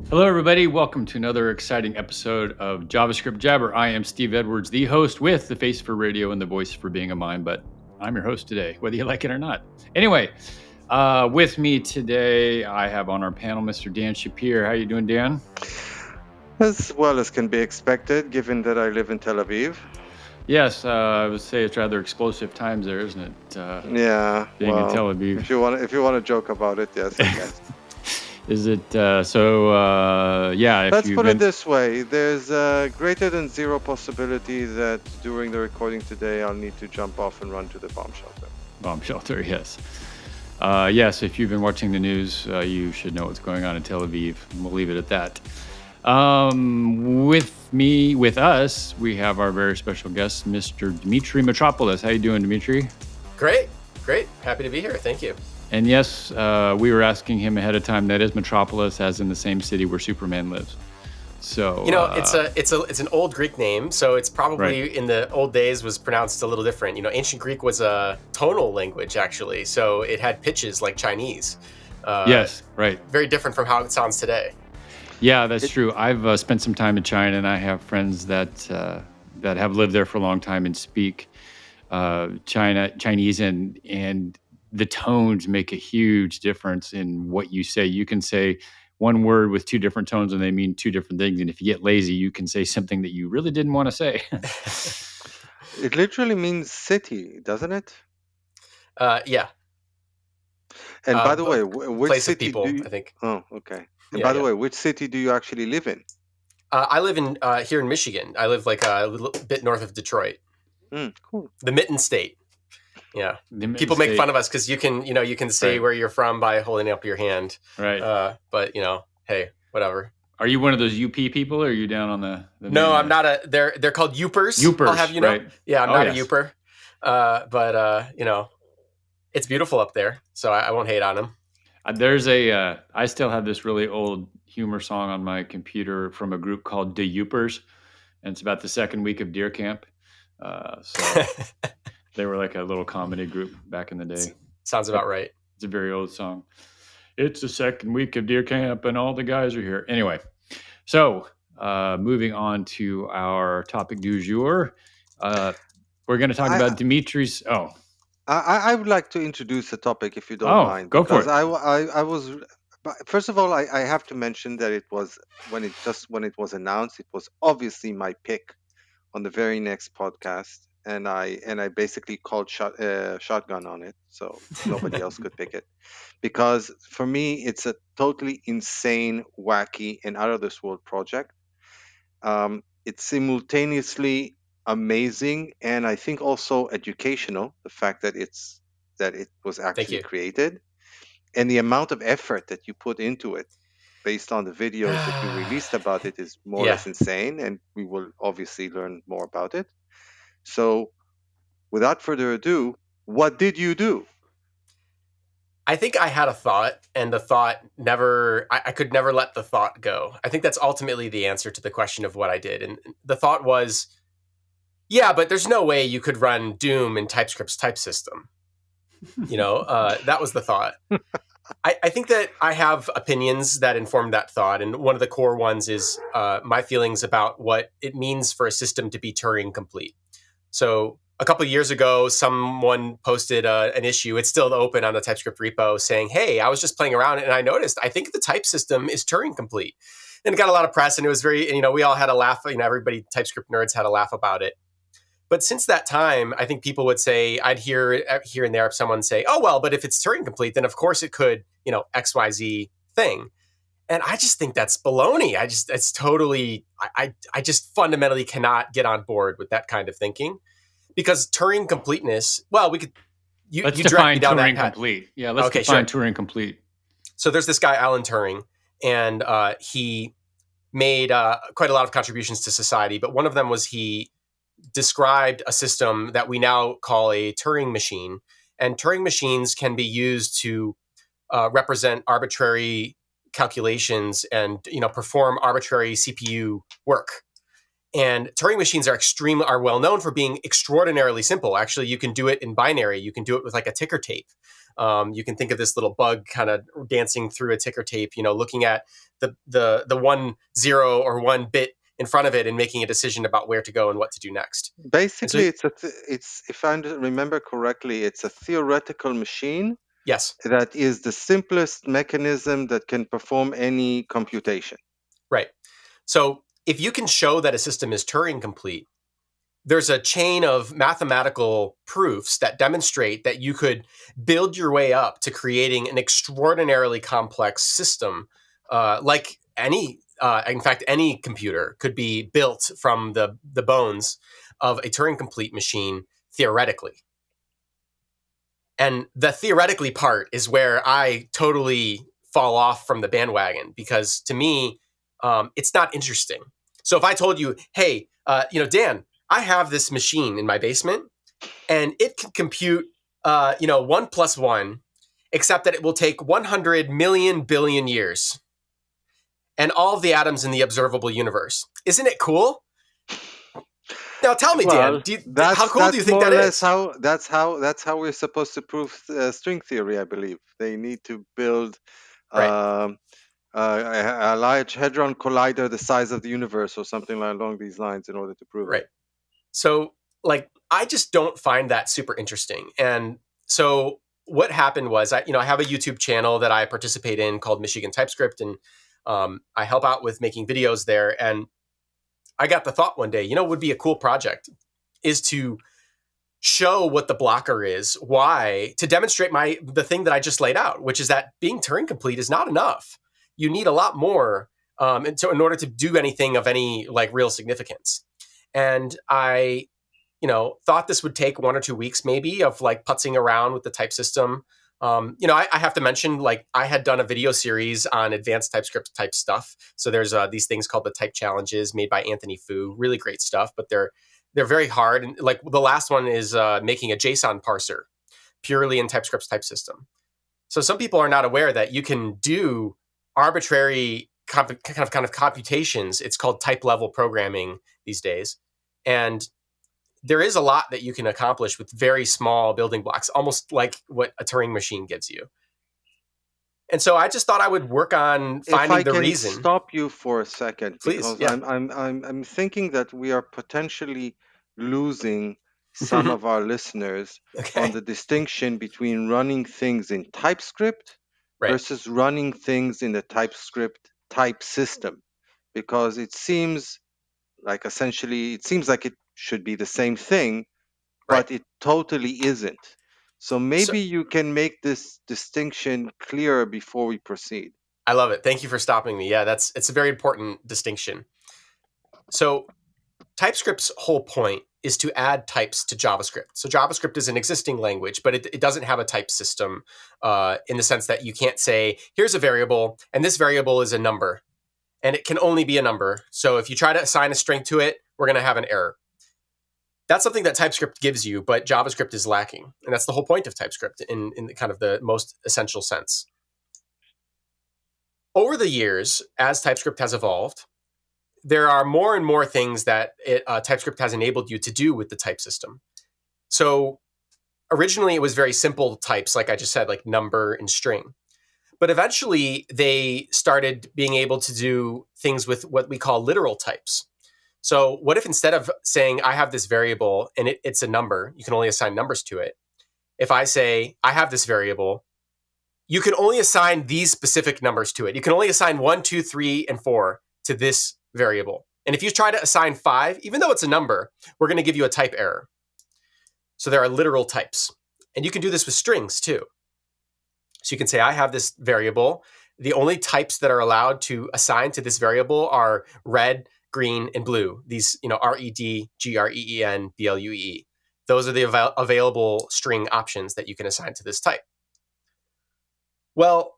Hello, everybody. Welcome to another exciting episode of JavaScript Jabber. I am Steve Edwards, the host with the face for radio and the voice for being a mime, but I'm your host today, whether you like it or not. Anyway, with me today, I have on our panel Mr. Dan Shapir. How you doing, Dan? As well as can be expected, given that I live in Tel Aviv. Yes, I would say it's rather explosive times there, isn't it? Yeah, being in Tel Aviv. If you want to joke about it, yes, I guess. Is it so? Yeah. Let's put it this way: there's a greater than zero possibility that during the recording today, I'll need to jump off and run to the bomb shelter. Bomb shelter, yes. Yes, if you've been watching the news, you should know what's going on in Tel Aviv. And we'll leave it at that. With us, we have our very special guest, Mr. Dimitri Mitropoulos. How you doing, Dimitri? Great. Happy to be here. Thank you. And yes, we were asking him ahead of time. That is Mitropoulos, as in the same city where Superman lives. So it's an old Greek name, so it's probably in the old days was pronounced a little different. Ancient Greek was a tonal language actually, so it had pitches like Chinese. Yes, right. Very different from how it sounds today. Yeah, that's true. I've spent some time in China, and I have friends that have lived there for a long time and speak Chinese, and the tones make a huge difference in what you say. You can say one word with two different tones, and they mean two different things. And if you get lazy, you can say something that you really didn't want to say. It literally means city, doesn't it? Yeah. And by the way, which place city of people, do you... I think. Oh, okay. And by the way, which city do you actually live in? I live in here in Michigan. I live like a little bit north of Detroit. Cool. The Mitten State. Yeah. People make fun of us because you can say where you're from by holding up your hand. Right. But hey, whatever. Are you one of those UP people, or are you down on the No, I'm not they're called Yoopers. Yoopers, I'll have you know. Right. Yeah, I'm not a Yooper. But it's beautiful up there, so I won't hate on them. There's I still have this really old humor song on my computer from a group called The Yoopers, and it's about the second week of deer camp. So they were like a little comedy group back in the day. Sounds about right. It's a very old song. It's the second week of deer camp, and all the guys are here. Anyway, so moving on to our topic du jour, we're going to talk about Dimitri's. Oh. I would like to introduce the topic, if you don't mind. Go for it. I was, first of all, I have to mention that it was when it was announced, it was obviously my pick on the very next podcast, and I basically called shotgun on it, so nobody else could pick it, because for me it's a totally insane, wacky, and out of this world project. It's simultaneously amazing and I think also educational, the fact that it was actually created, and the amount of effort that you put into it based on the videos that you released about it is more or less insane, and we will obviously learn more about it. So without further ado, what did you do? I think I had a thought, and the thought I could never let the thought go. I think that's ultimately the answer to the question of what I did. And the thought was, yeah, but there's no way you could run Doom in TypeScript's type system. That was the thought. I think that I have opinions that inform that thought. And one of the core ones is my feelings about what it means for a system to be Turing-complete. So a couple of years ago, someone posted an issue. It's still open on the TypeScript repo saying, hey, I was just playing around and I noticed, I think the type system is Turing-complete. And it got a lot of press, and it was very, we all had a laugh. Everybody, TypeScript nerds, had a laugh about it. But since that time, I think people would say, I'd hear here and there someone say, oh, well, but if it's Turing-complete, then of course it could, XYZ thing. And I just think that's baloney. It's totally, I just fundamentally cannot get on board with that kind of thinking. Because Turing-completeness, well, we could, let's define Turing-complete. Yeah, let's define Turing-complete. So there's this guy, Alan Turing, and he made quite a lot of contributions to society. But one of them was he described a system that we now call a Turing machine. And Turing machines can be used to represent arbitrary calculations and perform arbitrary CPU work. And Turing machines are well known for being extraordinarily simple. Actually, you can do it in binary. You can do it with like a ticker tape. You can think of this little bug kind of dancing through a ticker tape, looking at the 1 0 or 1 bit in front of it and making a decision about where to go and what to do next. And so, Basically, it's if I remember correctly, it's a theoretical machine yes, that is the simplest mechanism that can perform any computation. right. So if you can show that a system is Turing complete, there's a chain of mathematical proofs that demonstrate that you could build your way up to creating an extraordinarily complex system, like in fact, any computer could be built from the bones of a Turing complete machine theoretically. And the theoretically part is where I totally fall off from the bandwagon, because to me, it's not interesting. So if I told you, hey, Dan, I have this machine in my basement and it can compute, 1 + 1, except that it will take 100 million billion years and all of the atoms in the observable universe. Isn't it cool? Now tell me, Dan, Well, how cool do you that's think more or that less is? how we're supposed to prove string theory. I believe they need to build Right. um, a Large Hadron Collider the size of the universe or something along these lines in order to prove Right. it. So, I just don't find that super interesting. And so, what happened was, I have a YouTube channel that I participate in called Michigan TypeScript, and I help out with making videos there. And I got the thought one day, would be a cool project is to show what the blocker is, why, to demonstrate the thing that I just laid out, which is that being Turing complete is not enough. You need a lot more, and so in order to do anything of any real significance. And I thought this would take 1 or 2 weeks maybe of putzing around with the type system. I have to mention, I had done a video series on advanced TypeScript type stuff. So there's these things called the type challenges made by Anthony Fu. Really great stuff, but they're very hard. And the last one is making a JSON parser purely in TypeScript's type system. So some people are not aware that you can do arbitrary kind of computations. It's called type level programming these days, and there is a lot that you can accomplish with very small building blocks, almost like what a Turing machine gives you. And so I just thought I would work on If finding I the can reason. stop you for a second, Please, because yeah. I'm thinking that we are potentially losing some of our listeners on Okay. the distinction between running things in TypeScript Right. versus running things in the TypeScript type system, because it seems like it should be the same thing, Right. but it totally isn't. So So maybe you can make this distinction clearer before we proceed. I love it. Thank you for stopping me. Yeah, it's a very important distinction. So TypeScript's whole point is to add types to JavaScript. So JavaScript is an existing language, but it doesn't have a type system in the sense that you can't say, here's a variable, and this variable is a number, and it can only be a number. So if you try to assign a string to it, we're going to have an error. That's something that TypeScript gives you, but JavaScript is lacking. And that's the whole point of TypeScript in kind of the most essential sense. Over the years, as TypeScript has evolved, there are more and more things that TypeScript has enabled you to do with the type system. So originally it was very simple types, like I just said, like number and string. But eventually they started being able to do things with what we call literal types. So what if instead of saying I have this variable and it's a number, you can only assign numbers to it. If I say I have this variable, you can only assign these specific numbers to it. You can only assign 1, 2, 3, and 4 to this variable. And if you try to assign 5, even though it's a number, we're going to give you a type error. So there are literal types. And you can do this with strings too. So you can say, I have this variable. The only types that are allowed to assign to this variable are red, green, and blue. These, RED, GREEN, BLUE. Those are the available string options that you can assign to this type. Well,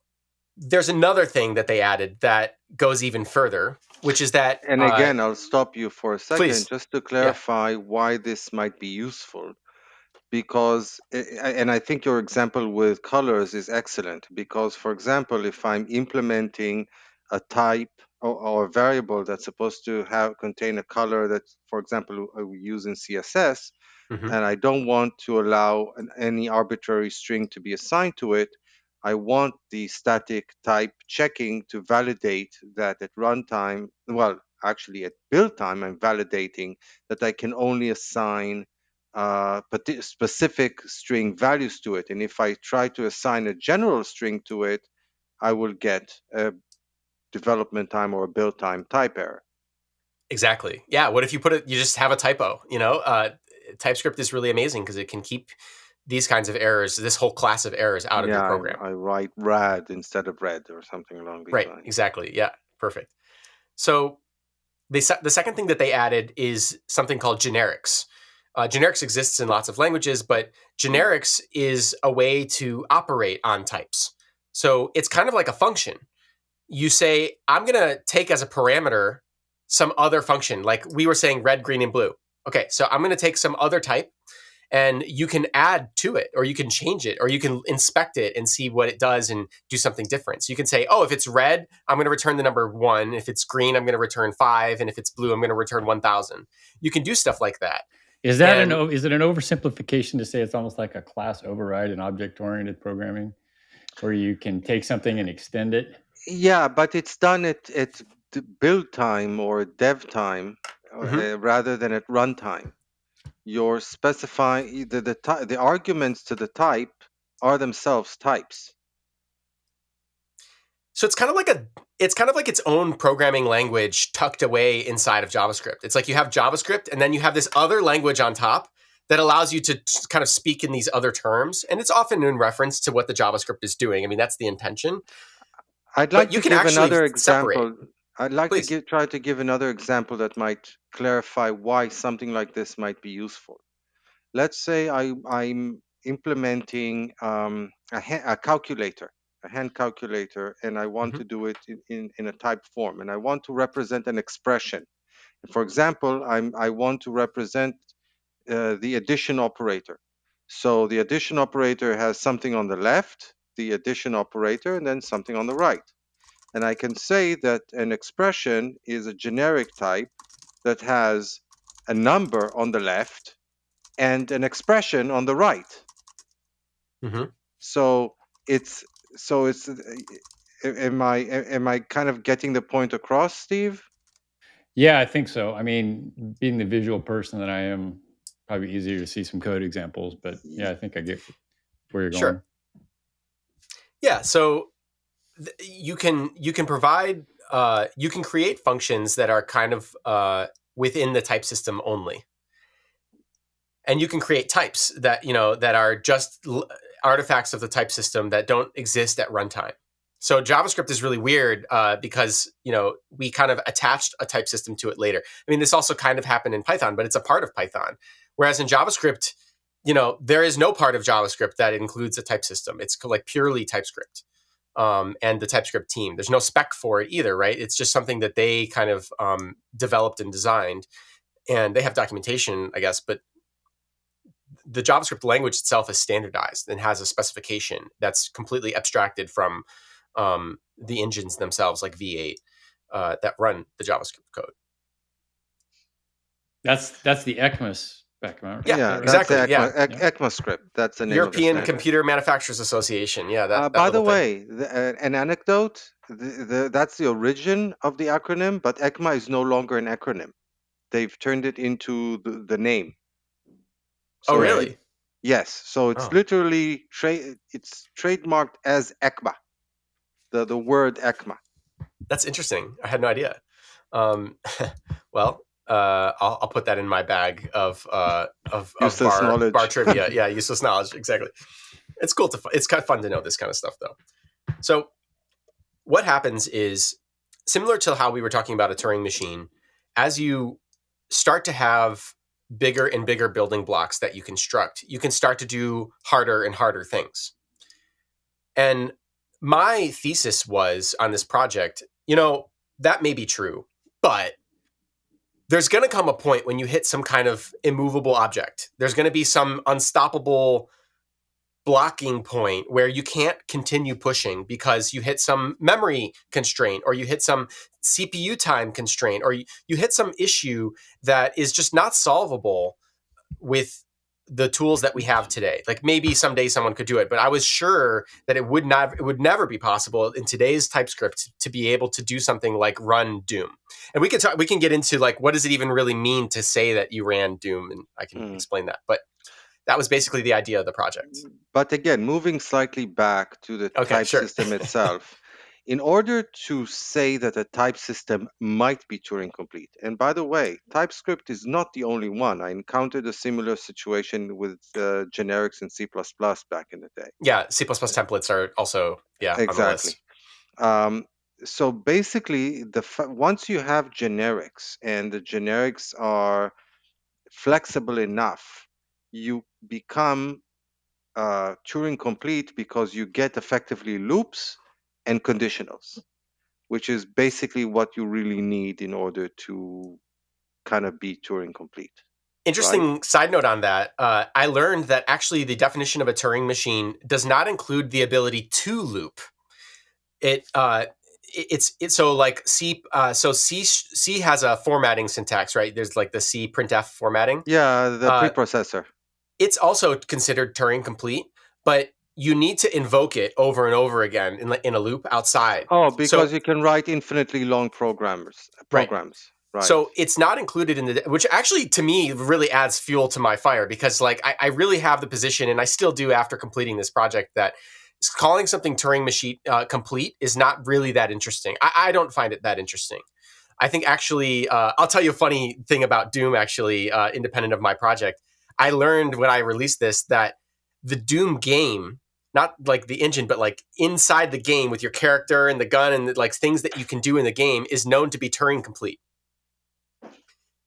there's another thing that they added that goes even further, which is that, And again, I'll stop you for a second please, just to yeah, clarify why this might be useful. Because, and I think your example with colors is excellent. Because, for example, if I'm implementing a type or a variable that's supposed to contain a color that, for example, we use in CSS, and I don't want to allow any arbitrary string to be assigned to it. I want the static type checking to validate that at runtime, well, actually at build time, I'm validating that I can only assign specific string values to it. And if I try to assign a general string to it, I will get a development time or a build time type error. Exactly. Yeah. What if you you just have a typo? TypeScript is really amazing because it can keep these kinds of errors, this whole class of errors, out of your program. I write rad instead of red or something along these Right. lines. Exactly. Yeah. Perfect. So the second thing that they added is something called generics. Generics exists in lots of languages, but generics is a way to operate on types. So it's kind of like a function. You say, I'm going to take as a parameter some other function, like we were saying red, green, and blue. Okay, so I'm going to take some other type, and you can add to it, or you can change it, or you can inspect it and see what it does and do something different. So you can say, oh, if it's red, I'm going to return the number 1. If it's green, I'm going to return 5. And if it's blue, I'm going to return 1,000. You can do stuff like that. Is that is it an oversimplification to say it's almost like a class override in object-oriented programming, where you can take something and extend it? Yeah, but it's done at build time or dev time rather than at runtime. You're specifying the arguments to the type are themselves types. So it's kind of like its own programming language tucked away inside of JavaScript. It's like you have JavaScript and then you have this other language on top that allows you to kind of speak in these other terms. And it's often in reference to what the JavaScript is doing. I mean, that's the intention. I'd like to give another example. I'd like Please. to try to give another example that might clarify why something like this might be useful. Let's say I'm implementing a calculator, a hand calculator, and I want to do it in a type form, and I want to represent an expression. For example, I want to represent the addition operator. So the addition operator has something on the left, the addition operator, and then something on the right. And I can say that an expression is a generic type that has a number on the left and an expression on the right. So it's am I kind of getting the point across, Steve? Yeah, I think so. I mean, being the visual person that I am, probably easier to see some code examples, but yeah, I think I get where you're going. Sure. Yeah, so you can provide you can create functions that are kind of within the type system only, and you can create types that that are just artifacts of the type system that don't exist at runtime. So JavaScript is really weird because we kind of attached a type system to it later. I mean, this also kind of happened in Python, but it's a part of Python. Whereas in JavaScript, there is no part of JavaScript that includes a type system. It's like purely TypeScript and the TypeScript team. There's no spec for it either, right? It's just something that they kind of developed and designed, and they have documentation, I guess, but the JavaScript language itself is standardized and has a specification that's completely abstracted from the engines themselves, like V8, that run the JavaScript code. That's the ECMAS spec, right? Yeah, exactly. ECMAScript. That's the name European of the Computer Manufacturers Association. Yeah. That by the way, an anecdote. That's the origin of the acronym, but ECMA is no longer an acronym. They've turned it into the name. So really? Yes. So it's literally it's trademarked as ECMA. The word ECMA. That's interesting. I had no idea. Well, I'll put that in my bag of knowledge. bar trivia. Yeah, useless knowledge. Exactly. It's cool it's kind of fun to know this kind of stuff, though. So what happens is, similar to how we were talking about a Turing machine, as you start to have bigger and bigger building blocks that you construct, you can start to do harder and harder things. And my thesis was on this project, that may be true, but there's going to come a point when you hit some kind of immovable object. There's going to be some unstoppable blocking point where you can't continue pushing because you hit some memory constraint, or you hit some CPU time constraint, or you hit some issue that is just not solvable with the tools that we have today. Like maybe someday someone could do it, but I was sure that it would never be possible in today's TypeScript to be able to do something like run Doom. And we can get into like what does it even really mean to say that you ran Doom, and I can explain that. But that was basically the idea of the project. But again, moving slightly back to the type system itself, in order to say that a type system might be Turing complete, and by the way, TypeScript is not the only one. I encountered a similar situation with generics in C++ back in the day. Yeah, C++ templates are also exactly. On the list. So basically, once you have generics and the generics are flexible enough, you become Turing complete because you get effectively loops and conditionals, which is basically what you really need in order to kind of be Turing complete. Interesting side note on that. I learned that actually the definition of a Turing machine does not include the ability to loop. It's so like C. So C has a formatting syntax, right? There's like the C printf formatting. Yeah, the preprocessor. It's also considered Turing complete, but you need to invoke it over and over again in a loop outside. Oh, because you can write infinitely long programs. Right. Right. So it's not included in the, which actually to me really adds fuel to my fire, because like I really have the position, and I still do after completing this project, that calling something Turing machine complete is not really that interesting. I don't find it that interesting. I think actually, I'll tell you a funny thing about Doom, actually, independent of my project. I learned when I released this that the Doom game, not like the engine, but like inside the game with your character and the gun and like things that you can do in the game, is known to be Turing complete.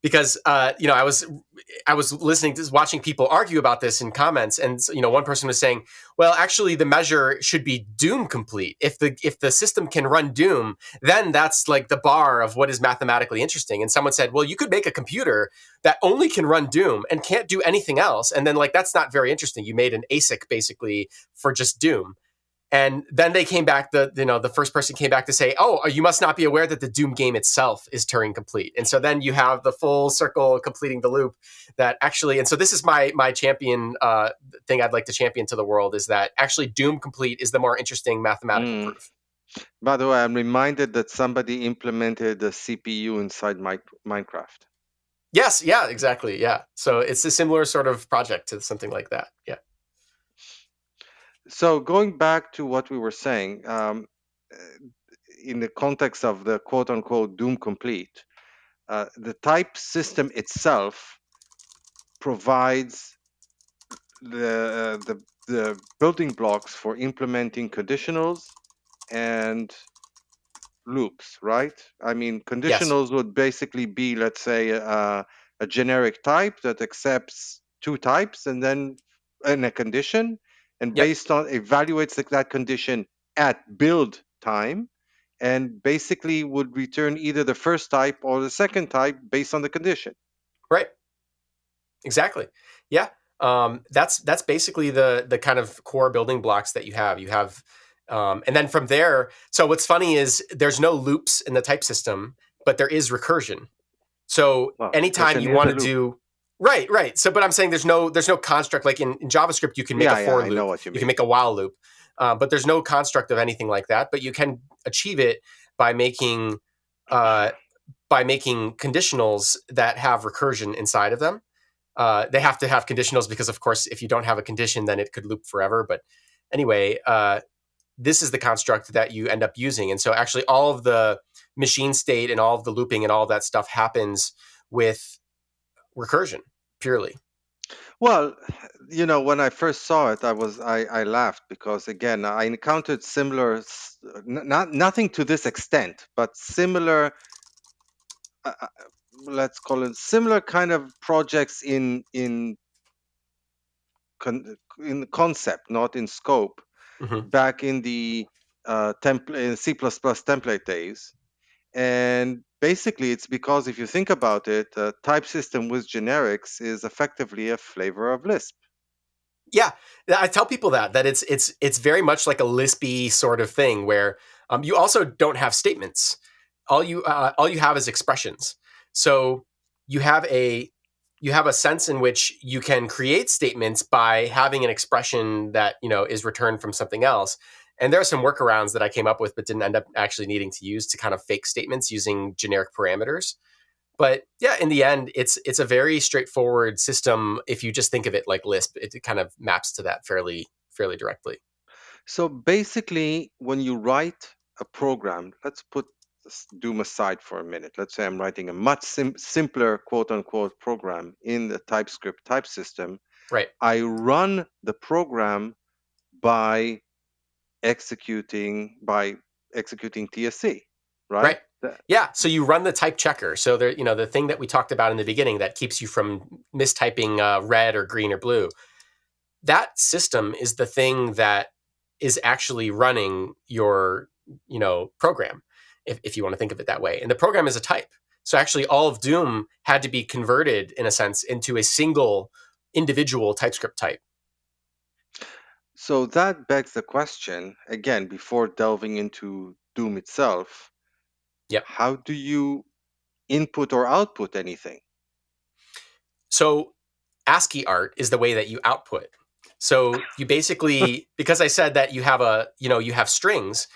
Because I was listening to watching people argue about this in comments, and one person was saying, well, actually the measure should be Doom complete. If the system can run Doom, then that's like the bar of what is mathematically interesting. And someone said, well, you could make a computer that only can run Doom and can't do anything else, and then like that's not very interesting. You made an ASIC basically for just Doom. And then they came back, the first person came back to say, oh, you must not be aware that the Doom game itself is Turing complete. And so then you have the full circle completing the loop that actually, and so this is my champion thing I'd like to champion to the world, is that actually Doom complete is the more interesting mathematical proof. By the way, I'm reminded that somebody implemented the CPU inside Minecraft. Yes, yeah, exactly, yeah. So it's a similar sort of project to something like that, yeah. So going back to what we were saying, in the context of the quote-unquote Doom complete, the type system itself provides the building blocks for implementing conditionals and loops, right? I mean, conditionals would basically be, let's say, a generic type that accepts two types and then in a condition, and based on evaluates that condition at build time, and basically would return either the first type or the second type based on the condition. Right. Exactly. Yeah. That's basically the kind of core building blocks that you have. You have, and then from there. So what's funny is there's no loops in the type system, but there is recursion. So anytime you want to do right. So, but I'm saying there's no construct like in JavaScript. You can make a for loop. I know what you can make a while loop, but there's no construct of anything like that. But you can achieve it by making conditionals that have recursion inside of them. They have to have conditionals because, of course, if you don't have a condition, then it could loop forever. But anyway, this is the construct that you end up using. And so actually all of the machine state and all of the looping and all of that stuff happens with recursion purely. Well, when I first saw it, I laughed because, again, I encountered similar, nothing to this extent, but similar, let's call it similar kind of projects in concept, not in scope, back in the C++ template days. And basically, it's because if you think about it, a type system with generics is effectively a flavor of Lisp. Yeah, I tell people that it's very much like a Lispy sort of thing where you also don't have statements. All you have is expressions. So you have a you have a sense in which you can create statements by having an expression that, is returned from something else. And there are some workarounds that I came up with, but didn't end up actually needing to use to kind of fake statements using generic parameters. But yeah, in the end, it's a very straightforward system. If you just think of it like Lisp, it kind of maps to that fairly directly. So basically, when you write a program, let's put Doom aside for a minute. Let's say I'm writing a much simpler quote unquote program in the TypeScript type system. Right. I run the program by executing TSC, right? Yeah. So you run the type checker. So there, the thing that we talked about in the beginning that keeps you from mistyping red or green or blue. That system is the thing that is actually running your, program, if you want to think of it that way. And the program is a type. So actually all of Doom had to be converted, in a sense, into a single individual TypeScript type. So that begs the question, again, before delving into Doom itself, Yep. How do you input or output anything? So ASCII art is the way that you output. So you basically, because I said that you have strings,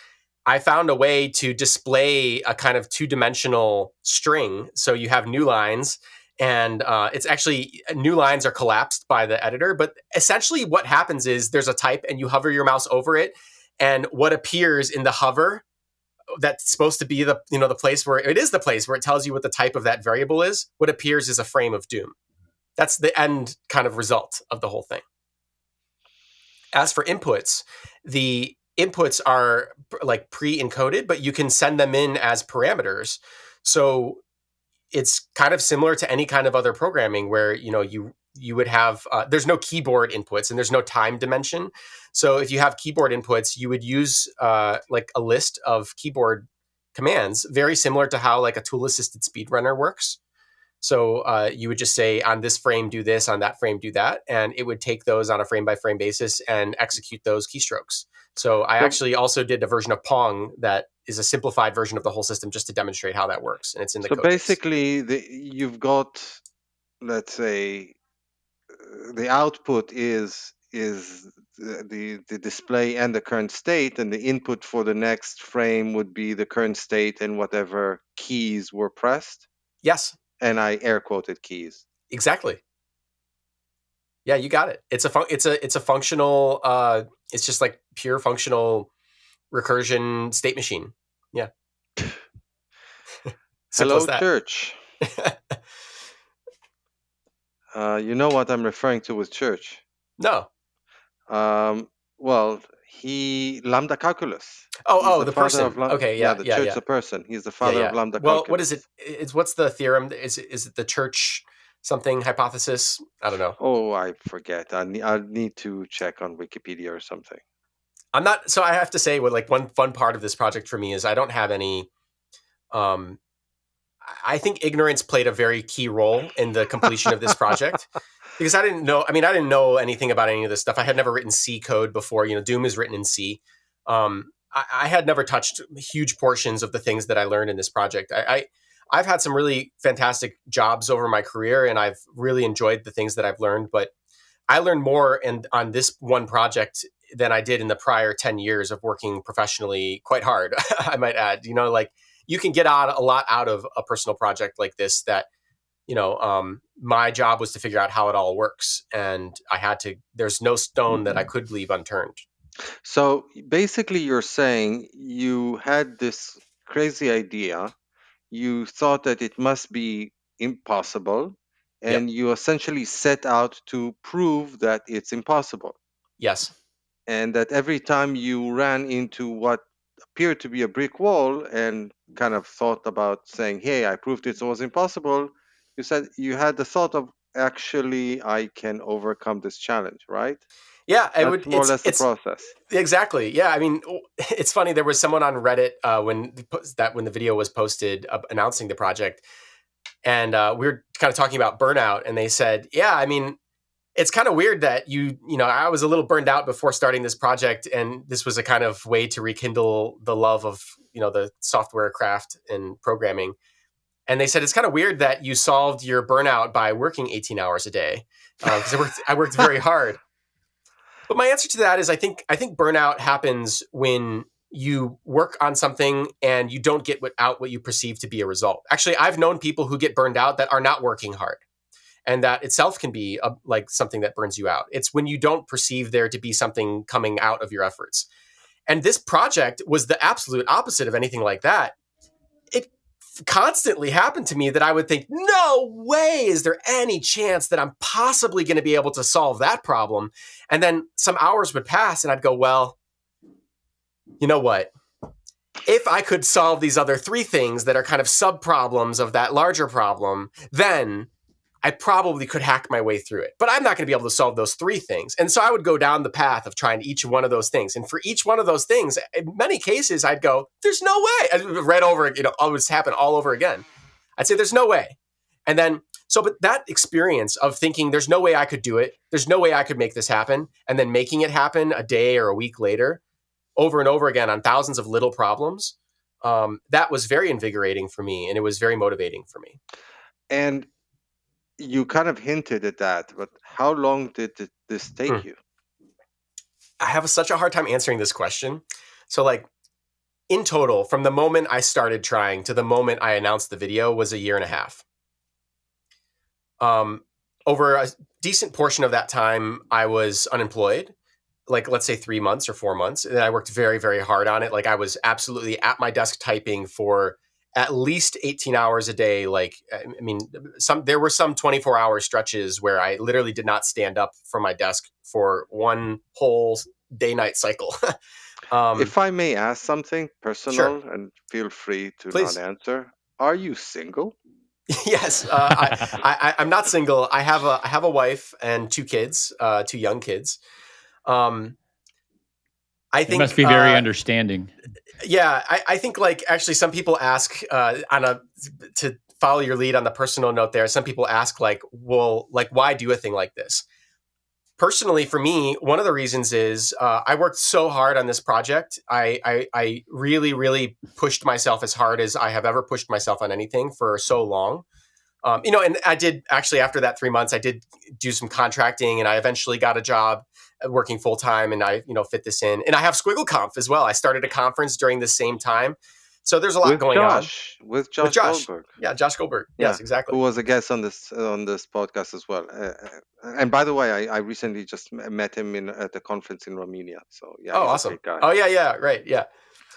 I found a way to display a kind of two-dimensional string. So you have new lines, and it's actually new lines are collapsed by the editor. But essentially what happens is there's a type and you hover your mouse over it, and what appears in the hover, that's supposed to be the place where it tells you what the type of that variable is. What appears is a frame of Doom. That's the end kind of result of the whole thing. As for inputs, the inputs are like pre-encoded, but you can send them in as parameters. So it's kind of similar to any kind of other programming where, you would have, there's no keyboard inputs and there's no time dimension. So if you have keyboard inputs, you would use like a list of keyboard commands, very similar to how like a tool-assisted speedrunner works. So you would just say, on this frame, do this, on that frame, do that. And it would take those on a frame-by-frame basis and execute those keystrokes. So I actually also did a version of Pong that is a simplified version of the whole system just to demonstrate how that works. And it's in the code base. Basically, you've got, let's say, the output is the display and the current state, and the input for the next frame would be the current state and whatever keys were pressed. Yes. And I air quoted keys. Exactly. Yeah, you got it. It's a functional. It's just like pure functional recursion state machine. Yeah. Hello, church. You know what I'm referring to with church? No. Well, Lambda Calculus. The person. Okay, yeah, the church, the person. He's the father of Lambda Calculus. Well, what is it? What's the theorem? Is it the church something hypothesis? I don't know. Oh, I forget. I need to check on Wikipedia or something. I'm not. So I have to say, like one fun part of this project for me is I don't have any. I think ignorance played a very key role in the completion of this project. Because I didn't know anything about any of this stuff. I had never written C code before. Doom is written in C. I had never touched huge portions of the things that I learned in this project. I've had some really fantastic jobs over my career, and I've really enjoyed the things that I've learned. But I learned more on this one project than I did in the prior 10 years of working professionally quite hard, I might add. Like you can get a lot out of a personal project like this that, my job was to figure out how it all works. And there's no stone that I could leave unturned. So basically you're saying you had this crazy idea, you thought that it must be impossible, and you essentially set out to prove that it's impossible. Yes. And that every time you ran into what appeared to be a brick wall and kind of thought about saying, hey, I proved it was impossible, you said you had the thought of, actually, I can overcome this challenge, right? Yeah, That's more or less the process. Exactly. Yeah, I mean, it's funny. There was someone on Reddit when the video was posted announcing the project, and we were kind of talking about burnout, and they said, "Yeah, I mean, it's kind of weird that I was a little burned out before starting this project, and this was a kind of way to rekindle the love of the software craft and programming." And they said, it's kind of weird that you solved your burnout by working 18 hours a day. Because I worked very hard. But my answer to that is I think burnout happens when you work on something and you don't get out what you perceive to be a result. Actually, I've known people who get burned out that are not working hard. And that itself can be like something that burns you out. It's when you don't perceive there to be something coming out of your efforts. And this project was the absolute opposite of anything like that. It constantly happened to me that I would think, no way is there any chance that I'm possibly going to be able to solve that problem. And then some hours would pass and I'd go, well, you know what? If I could solve these other 3 things that are kind of sub problems of that larger problem, then I probably could hack my way through it. But I'm not going to be able to solve those 3 things. And so I would go down the path of trying each one of those things. And for each one of those things, in many cases, I'd go, there's no way. I read over, always happen all over again. I'd say, there's no way. And then, but that experience of thinking there's no way I could do it, there's no way I could make this happen, and then making it happen a day or a week later, over and over again on thousands of little problems, that was very invigorating for me. And it was very motivating for me. And you kind of hinted at that, but how long did this take you? I have such a hard time answering this question. So like in total, from the moment I started trying to the moment I announced the video was a year and a half. Over a decent portion of that time, I was unemployed, like let's say 3 months or 4 months. And I worked very, very hard on it. Like I was absolutely at my desk typing for at least 18 hours a day. Like, I mean, there were some 24-hour stretches where I literally did not stand up from my desk for one whole day-night cycle. If I may ask something personal, Sure. and feel free to Please. not answer, are you single? Yes, I'm not single. I have a wife and 2 kids, 2 young kids. I think you must be very understanding. Yeah, I think like actually some people ask to follow your lead on the personal note there. Some people ask like, well, like why do a thing like this? Personally, for me, one of the reasons is I worked so hard on this project. I really, really pushed myself as hard as I have ever pushed myself on anything for so long. And I did actually after that 3 months, I did do some contracting, and I eventually got a job working full time, and I fit this in. And I have SquiggleConf as well. I started a conference during the same time. So there's a lot going on. With Josh Goldberg. Yeah, Josh Goldberg. Yes, exactly. Who was a guest on this podcast as well. And by the way, I recently just met him at the conference in Romania. So yeah. Oh, awesome. A great guy. Oh yeah, right, yeah.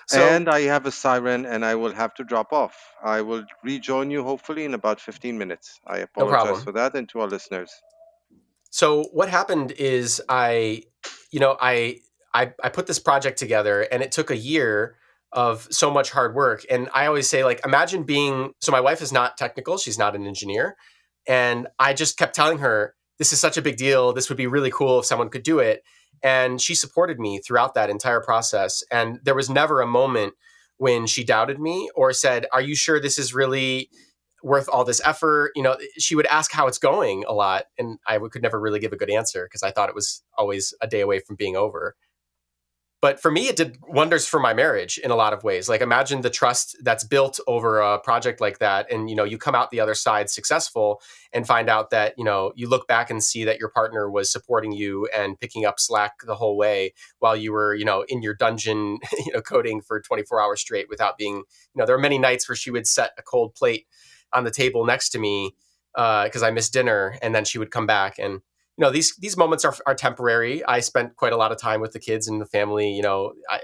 So, and I have a siren, and I will have to drop off. I will rejoin you hopefully in about 15 minutes. I apologize for that, and to our listeners. So what happened is I put this project together, and it took a year of so much hard work. And I always say, like, imagine so my wife is not technical. She's not an engineer. And I just kept telling her, this is such a big deal. This would be really cool if someone could do it. And she supported me throughout that entire process. And there was never a moment when she doubted me or said, are you sure this is really worth all this effort? She would ask how it's going a lot. And I could never really give a good answer because I thought it was always a day away from being over. But for me, it did wonders for my marriage in a lot of ways. Like imagine the trust that's built over a project like that. And, you come out the other side successful and find out that, you look back and see that your partner was supporting you and picking up slack the whole way while you were, in your dungeon, coding for 24 hours straight without being, there were many nights where she would set a cold plate on the table next to me because I missed dinner. And then she would come back and, these moments are temporary. I spent quite a lot of time with the kids and the family,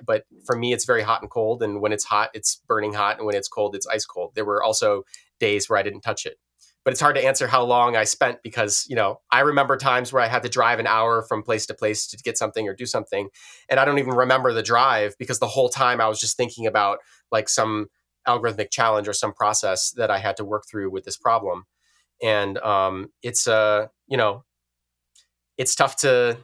but for me, it's very hot and cold. And when it's hot, it's burning hot. And when it's cold, it's ice cold. There were also days where I didn't touch it. But it's hard to answer how long I spent because, I remember times where I had to drive an hour from place to place to get something or do something. And I don't even remember the drive because the whole time I was just thinking about like some algorithmic challenge or some process that I had to work through with this problem. And it's tough to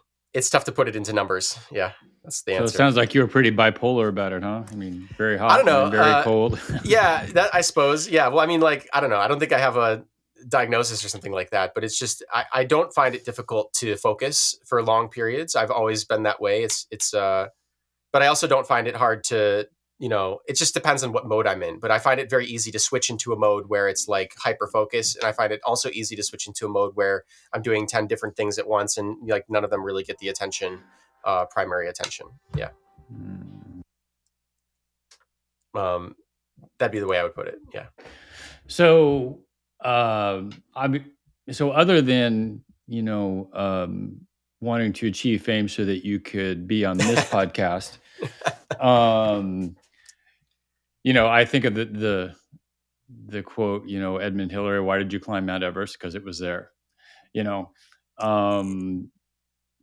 put it into numbers. Yeah, that's the answer. So it sounds like you were pretty bipolar about it, huh? I mean, very hot, I don't know, and very cold. Yeah, that I suppose. Yeah, well, I mean, like, I don't know. I don't think I have a diagnosis or something like that, but it's just I don't find it difficult to focus for long periods. I've always been that way. But I also don't find it hard to it just depends on what mode I'm in. But I find it very easy to switch into a mode where it's like hyper focus, and I find it also easy to switch into a mode where I'm doing 10 different things at once, and like none of them really get the attention, primary attention. Yeah. That'd be the way I would put it. Yeah. So, so other than wanting to achieve fame so that you could be on this podcast, I think of the quote, Edmund Hillary, "Why did you climb Mount Everest? Because it was there."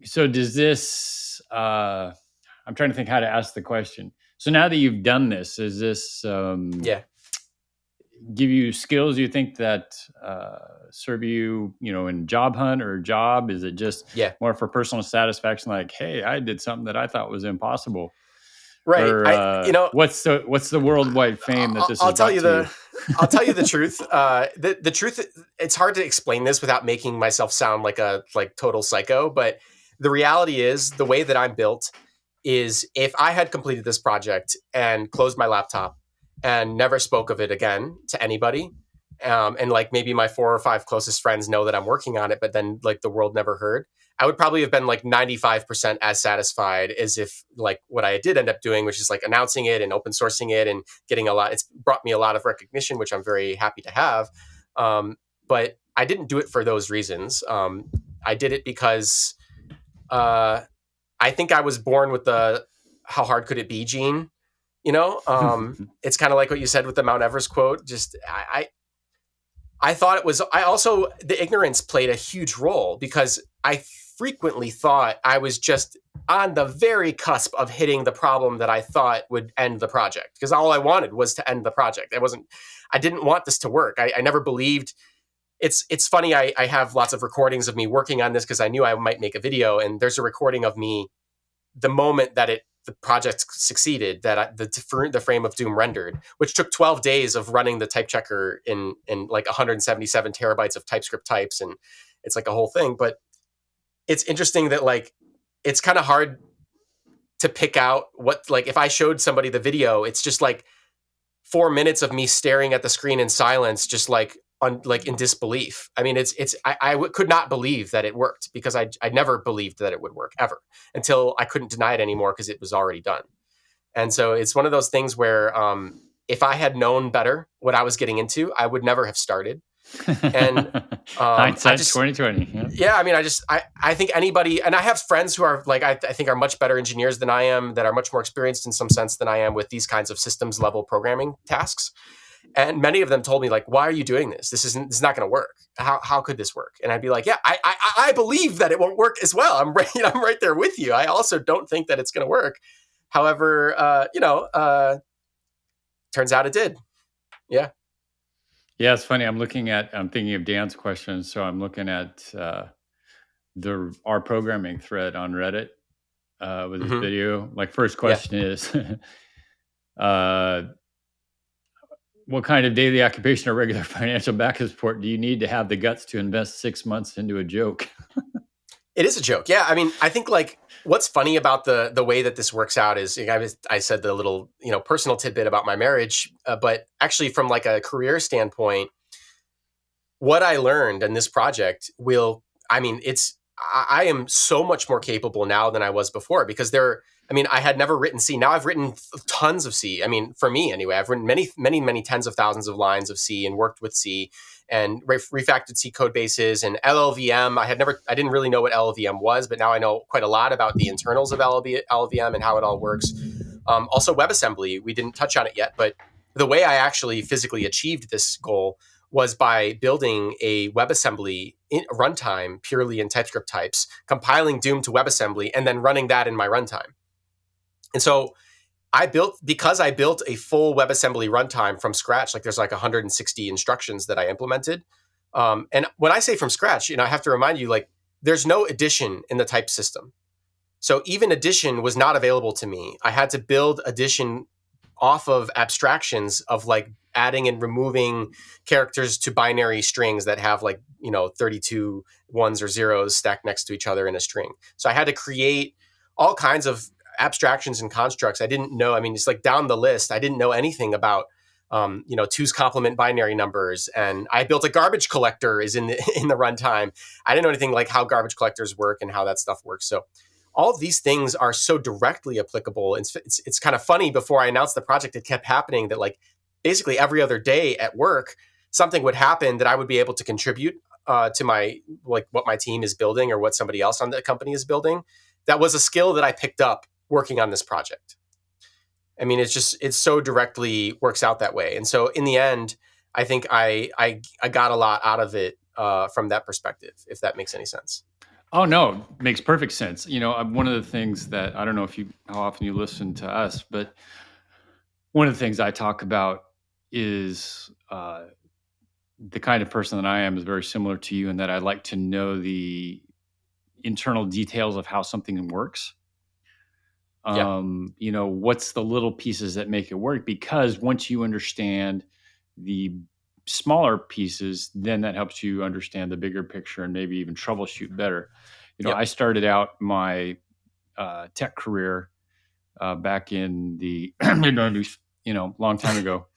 So does this? I'm trying to think how to ask the question. So now that you've done this, does this give you skills you think that serve you, in job hunt or job? Is it just more for personal satisfaction? Like, hey, I did something that I thought was impossible. Right. Or, what's the worldwide fame that this I'll has tell brought you to you? I'll tell you the truth. The truth, it's hard to explain this without making myself sound like a total psycho. But the reality is, the way that I'm built is, if I had completed this project and closed my laptop and never spoke of it again to anybody, and like maybe my 4 or 5 closest friends know that I'm working on it, but then like the world never heard, I would probably have been like 95% as satisfied as if like what I did end up doing, which is like announcing it and open sourcing it and getting it's brought me a lot of recognition, which I'm very happy to have. But I didn't do it for those reasons. I did it because I think I was born with the "how hard could it be" gene. It's kind of like what you said with the Mount Everest quote. Just I thought it was. I also, the ignorance played a huge role, because I frequently thought I was just on the very cusp of hitting the problem that I thought would end the project, because all I wanted was to end the project. I didn't want this to work. I never believed. It's funny. I have lots of recordings of me working on this because I knew I might make a video, and there's a recording of me the moment that the project succeeded, that the frame of doom rendered, which took 12 days of running the type checker in like 177 terabytes of TypeScript types, and it's like a whole thing. But it's interesting that like it's kind of hard to pick out what, like, if I showed somebody the video, it's just like 4 minutes of me staring at the screen in silence, just like in disbelief. I mean, I could not believe that it worked, because I never believed that it would work ever, until I couldn't deny it anymore because it was already done. And so it's one of those things where if I had known better what I was getting into, I would never have started. And hindsight 2020. Yeah, I mean, I think anybody, and I have friends who are like, I think are much better engineers than I am, that are much more experienced in some sense than I am with these kinds of systems level programming tasks. And many of them told me, like, why are you doing this? This is not going to work. How could this work? And I'd be like, yeah, I believe that it won't work as well. I'm right there with you. I also don't think that it's going to work. However, turns out it did. Yeah. Yeah, it's funny. I'm thinking of Dan's question. So I'm looking at our programming thread on Reddit with this video. Like, first question is, what kind of daily occupation or regular financial backup support do you need to have the guts to invest 6 months into a joke? It is a joke. Yeah. I mean, I think like what's funny about the way that this works out is, I said the little, personal tidbit about my marriage, but actually from like a career standpoint, what I learned in this project I am so much more capable now than I was before, because I had never written C. Now I've written tons of C. I mean, for me anyway, I've written many, many, many tens of thousands of lines of C and worked with C and refactored C code bases and LLVM. I didn't really know what LLVM was, but now I know quite a lot about the internals of LLVM and how it all works. Also WebAssembly, we didn't touch on it yet, but the way I actually physically achieved this goal was by building a WebAssembly runtime purely in TypeScript types, compiling Doom to WebAssembly, and then running that in my runtime. And so because I built a full WebAssembly runtime from scratch, like there's like 160 instructions that I implemented. And when I say from scratch, I have to remind you, like, there's no addition in the type system. So even addition was not available to me. I had to build addition off of abstractions of like adding and removing characters to binary strings that have like, 32 ones or zeros stacked next to each other in a string. So I had to create all kinds of abstractions and constructs. I didn't know. I mean, it's like down the list. I didn't know anything about, 2's complement binary numbers, and I built a garbage collector is in the in the runtime. I didn't know anything like how garbage collectors work and how that stuff works. So all of these things are so directly applicable. It's kind of funny. Before I announced the project, it kept happening that like basically every other day at work, something would happen that I would be able to contribute to my like what my team is building or what somebody else on the company is building. That was a skill that I picked up working on this project. I mean, it's so directly works out that way. And so in the end, I think I got a lot out of it from that perspective, if that makes any sense. Oh no, makes perfect sense. One of the things that I don't know how often you listen to us, but one of the things I talk about is the kind of person that I am is very similar to you in that I like to know the internal details of how something works. What's the little pieces that make it work? Because once you understand the smaller pieces, then that helps you understand the bigger picture and maybe even troubleshoot better. I started out my tech career back in the long time ago.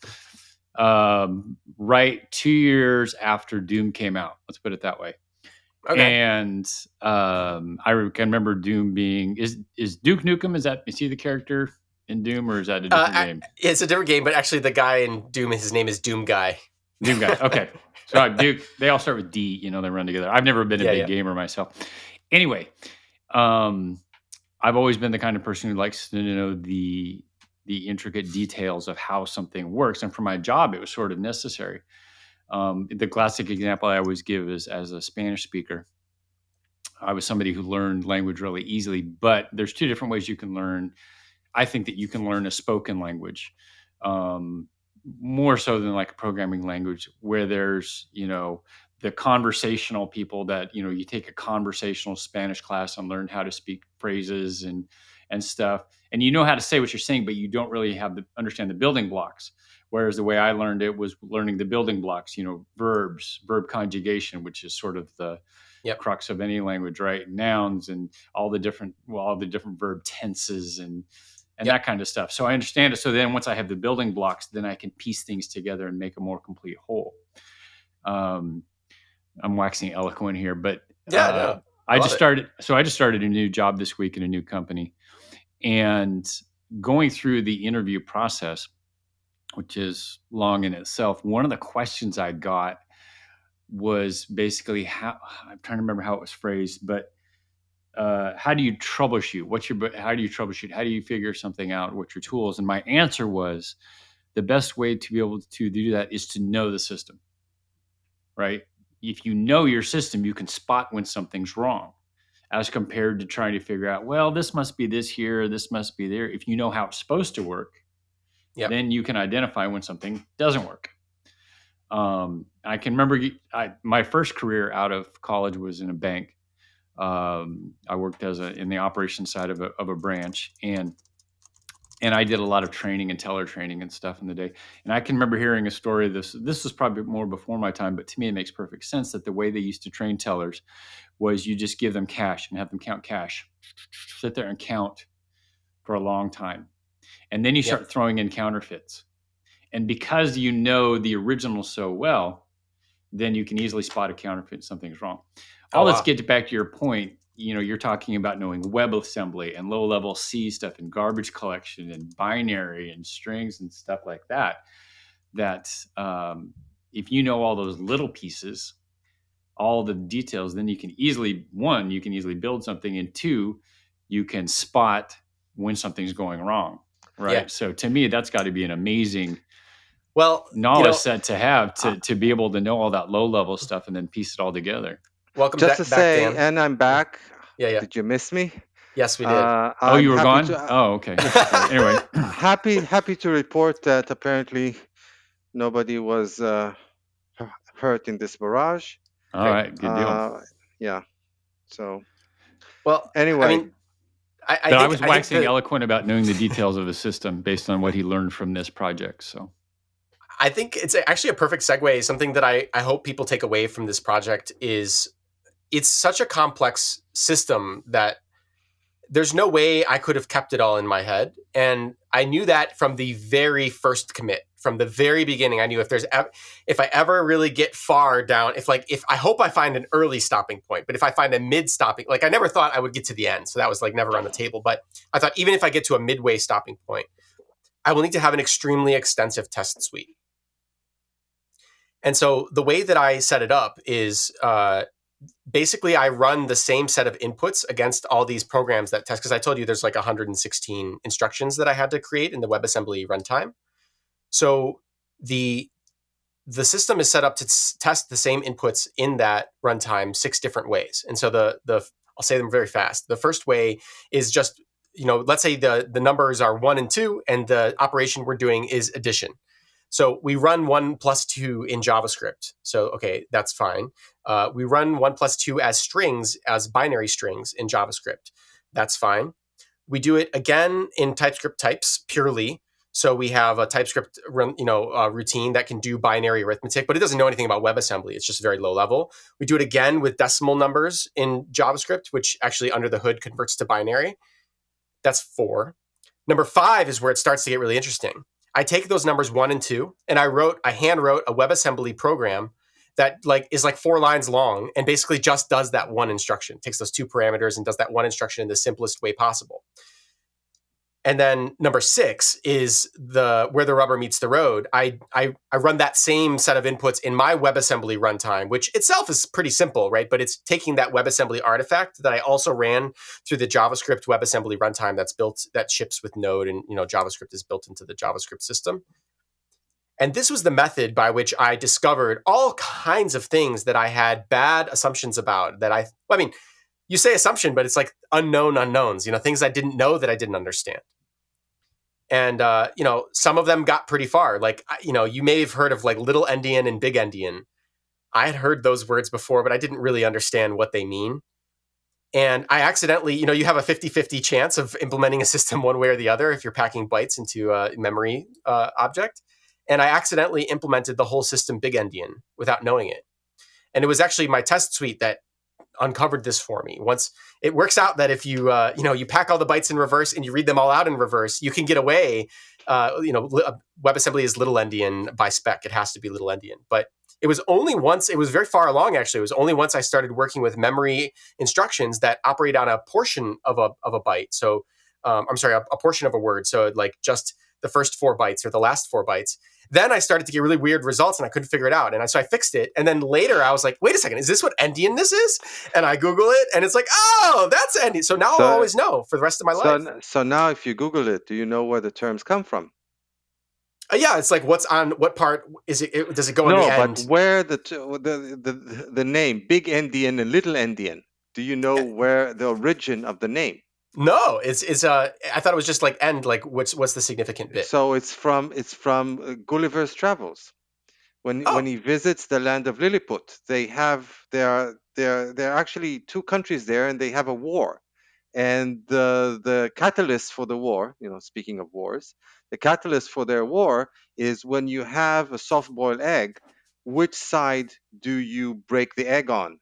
Right 2 years after Doom came out. Let's put it that way. Okay. And I can remember Doom being is Duke Nukem, is he the character in Doom, or is that a different game? It's a different game, but actually the guy in Doom, his name is Doom Guy. Doom Guy. Okay. So Duke, they all start with D, they run together. I've never been a big gamer myself. Anyway, I've always been the kind of person who likes to know the intricate details of how something works. And for my job, it was sort of necessary. The classic example I always give is as a Spanish speaker, I was somebody who learned language really easily, but there's two different ways you can learn. I think that you can learn a spoken language, more so than like a programming language, where there's, the conversational people that, you take a conversational Spanish class and learn how to speak phrases and stuff. And you know how to say what you're saying, but you don't really understand the building blocks. Whereas the way I learned it was learning the building blocks, verbs, verb conjugation, which is sort of the crux of any language, right? Nouns and all the different verb tenses and that kind of stuff. So I understand it. So then once I have the building blocks, then I can piece things together and make a more complete whole. I'm waxing eloquent here, but I just started a new job this week in a new company, and going through the interview process, which is long in itself. One of the questions I got was basically I'm trying to remember how it was phrased, but how do you troubleshoot? How do you troubleshoot? How do you figure something out? What's your tools? And my answer was the best way to be able to do that is to know the system, right? If you know your system, you can spot when something's wrong, as compared to trying to figure out, well, this must be this here, this must be there. If you know how it's supposed to work, then you can identify when something doesn't work. I can remember my first career out of college was in a bank. I worked in the operations side of a branch, and I did a lot of training and teller training and stuff in the day. And I can remember hearing a story. This was probably more before my time, but to me it makes perfect sense that the way they used to train tellers was you just give them cash and have them count cash, sit there and count for a long time, and then you start throwing in counterfeits. And because you know the original so well, then you can easily spot a counterfeit. Something's wrong. Let's get back to your point. You're talking about knowing WebAssembly and low-level C stuff and garbage collection and binary and strings and stuff like that. That if you know all those little pieces, all the details, then you can easily build something, and two, you can spot when something's going wrong. Right. Yeah. So to me, that's got to be an amazing knowledge set to have to be able to know all that low-level stuff and then piece it all together. Welcome back, Dan. And I'm back. Yeah. Did you miss me? Yes, we did. You were gone? Okay. Anyway. Happy to report that apparently nobody was hurt in this barrage. All right. Good deal. Yeah. So. Well, anyway. I mean, I was waxing eloquent about knowing the details of the system based on what he learned from this project. So. I think it's actually a perfect segue. Something that I hope people take away from this project is it's such a complex system that there's no way I could have kept it all in my head. And I knew that from the very first commit, from the very beginning. I knew if I ever really get far down, if I hope I find an early stopping point, but if I find a mid stopping, like I never thought I would get to the end. So that was like never on the table. But I thought even if I get to a midway stopping point, I will need to have an extremely extensive test suite. And so the way that I set it up is basically I run the same set of inputs against all these programs that test, because I told you there's like 116 instructions that I had to create in the WebAssembly runtime. So the system is set up to test the same inputs in that runtime 6 different ways. And so I'll say them very fast. The first way is just, let's say the numbers are 1 and 2, and the operation we're doing is addition. So we run 1 plus 2 in JavaScript. So, okay, that's fine. We run 1 plus 2 as strings, as binary strings in JavaScript. That's fine. We do it again in TypeScript types purely. So we have a TypeScript routine that can do binary arithmetic, but it doesn't know anything about WebAssembly. It's just very low level. We do it again with decimal numbers in JavaScript, which actually under the hood converts to binary. That's 4. Number 5 is where it starts to get really interesting. I take those numbers 1 and 2, and I hand wrote a WebAssembly program that is 4 lines long and basically just does that one instruction. It takes those 2 parameters and does that one instruction in the simplest way possible. And then number 6 is where the rubber meets the road. I run that same set of inputs in my WebAssembly runtime, which itself is pretty simple, right? But it's taking that WebAssembly artifact that I also ran through the JavaScript WebAssembly runtime that ships with Node, and JavaScript is built into the JavaScript system. And this was the method by which I discovered all kinds of things that I had bad assumptions about. You say assumption, but it's like unknown unknowns, things I didn't know that I didn't understand. And, some of them got pretty far. You may have heard of little endian and big endian. I had heard those words before, but I didn't really understand what they mean. And I accidentally, you have a 50-50 chance of implementing a system one way or the other if you're packing bytes into a memory object. And I accidentally implemented the whole system big endian without knowing it. And it was actually my test suite that uncovered this for me. Once it works out that if you you pack all the bytes in reverse and you read them all out in reverse, you can get away. WebAssembly is little endian by spec. It has to be little endian. But it was only once, it was very far along actually. It was only once I started working with memory instructions that operate on a portion of a byte. So a portion of a word. So just the first 4 bytes or the last 4 bytes. Then I started to get really weird results and I couldn't figure it out. And so I fixed it. And then later I was like, wait a second, is this what endian this is? And I Google it and it's like, oh, that's endian. So now I'll always know for the rest of my life. So now if you Google it, do you know where the terms come from? Yeah, it's like what's on what part is it? Does it go on the end? No, but where the name big endian and little endian? Do you know where the origin of the name? No, it's I thought it was just end, what's the significant bit? So it's from Gulliver's Travels. When he visits the land of Lilliput, there are actually 2 countries there, and they have a war. And the catalyst for the war, speaking of wars, the catalyst for their war is when you have a soft-boiled egg, which side do you break the egg on?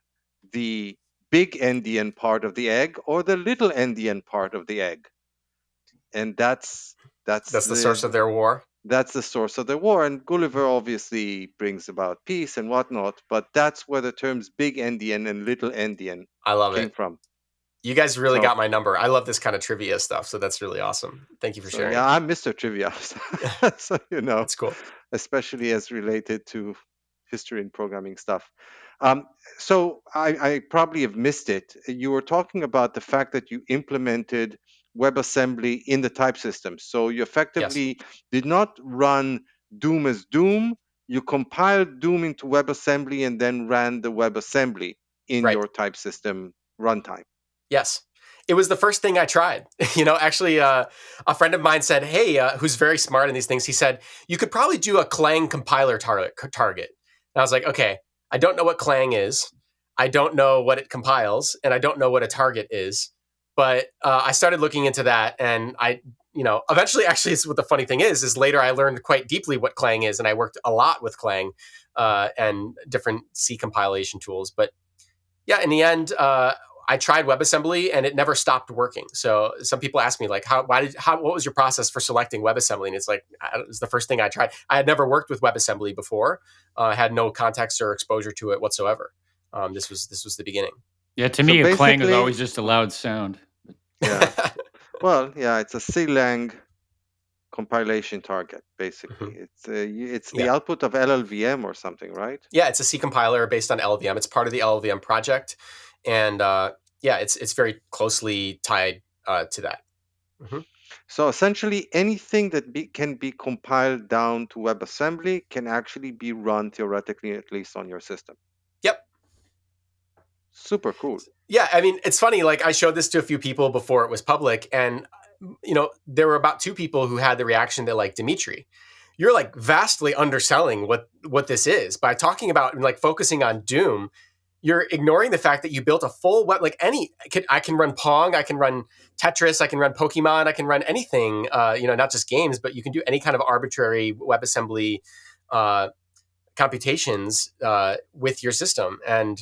The big endian part of the egg or the little endian part of the egg? And that's the source of their war. That's the source of the war. And Gulliver obviously brings about peace and whatnot, but that's where the terms big endian and little endian came from. You guys really got my number. I love this kind of trivia stuff, so that's really awesome. Thank you for sharing. Yeah, I'm Mr. Trivia. So, that's cool. Especially as related to history and programming stuff. So I probably have missed it. You were talking about the fact that you implemented WebAssembly in the type system. So you effectively did not run Doom as Doom. You compiled Doom into WebAssembly and then ran the WebAssembly in your type system runtime. Yes. It was the first thing I tried. Actually, a friend of mine said, hey, who's very smart in these things, he said, you could probably do a Clang compiler target. And I was like, okay, I don't know what Clang is. I don't know what it compiles, and I don't know what a target is. But I started looking into that, and eventually, actually, it's what the funny thing is later I learned quite deeply what Clang is, and I worked a lot with Clang and different C compilation tools. But yeah, in the end, I tried WebAssembly and it never stopped working. So some people ask me like, what was your process for selecting WebAssembly? And it's like, it's the first thing I tried. I had never worked with WebAssembly before. I had no context or exposure to it whatsoever. This was the beginning. Yeah, to me, a clang is always just a loud sound. Yeah. Well, yeah, it's a C-lang compilation target, basically. It's the output of LLVM or something, right? Yeah, it's a C compiler based on LLVM. It's part of the LLVM project, and it's very closely tied to that. Mm-hmm. So essentially, anything that can be compiled down to WebAssembly can actually be run theoretically, at least on your system. Yep. Super cool. Yeah, I mean, it's funny. Like I showed this to a few people before it was public, and there were about 2 people who had the reaction that like, Dimitri, you're like vastly underselling what this is by talking about and like focusing on Doom. You're ignoring the fact that you built a full web, like I can run Pong, I can run Tetris, I can run Pokemon, I can run anything, not just games, but you can do any kind of arbitrary WebAssembly computations with your system. And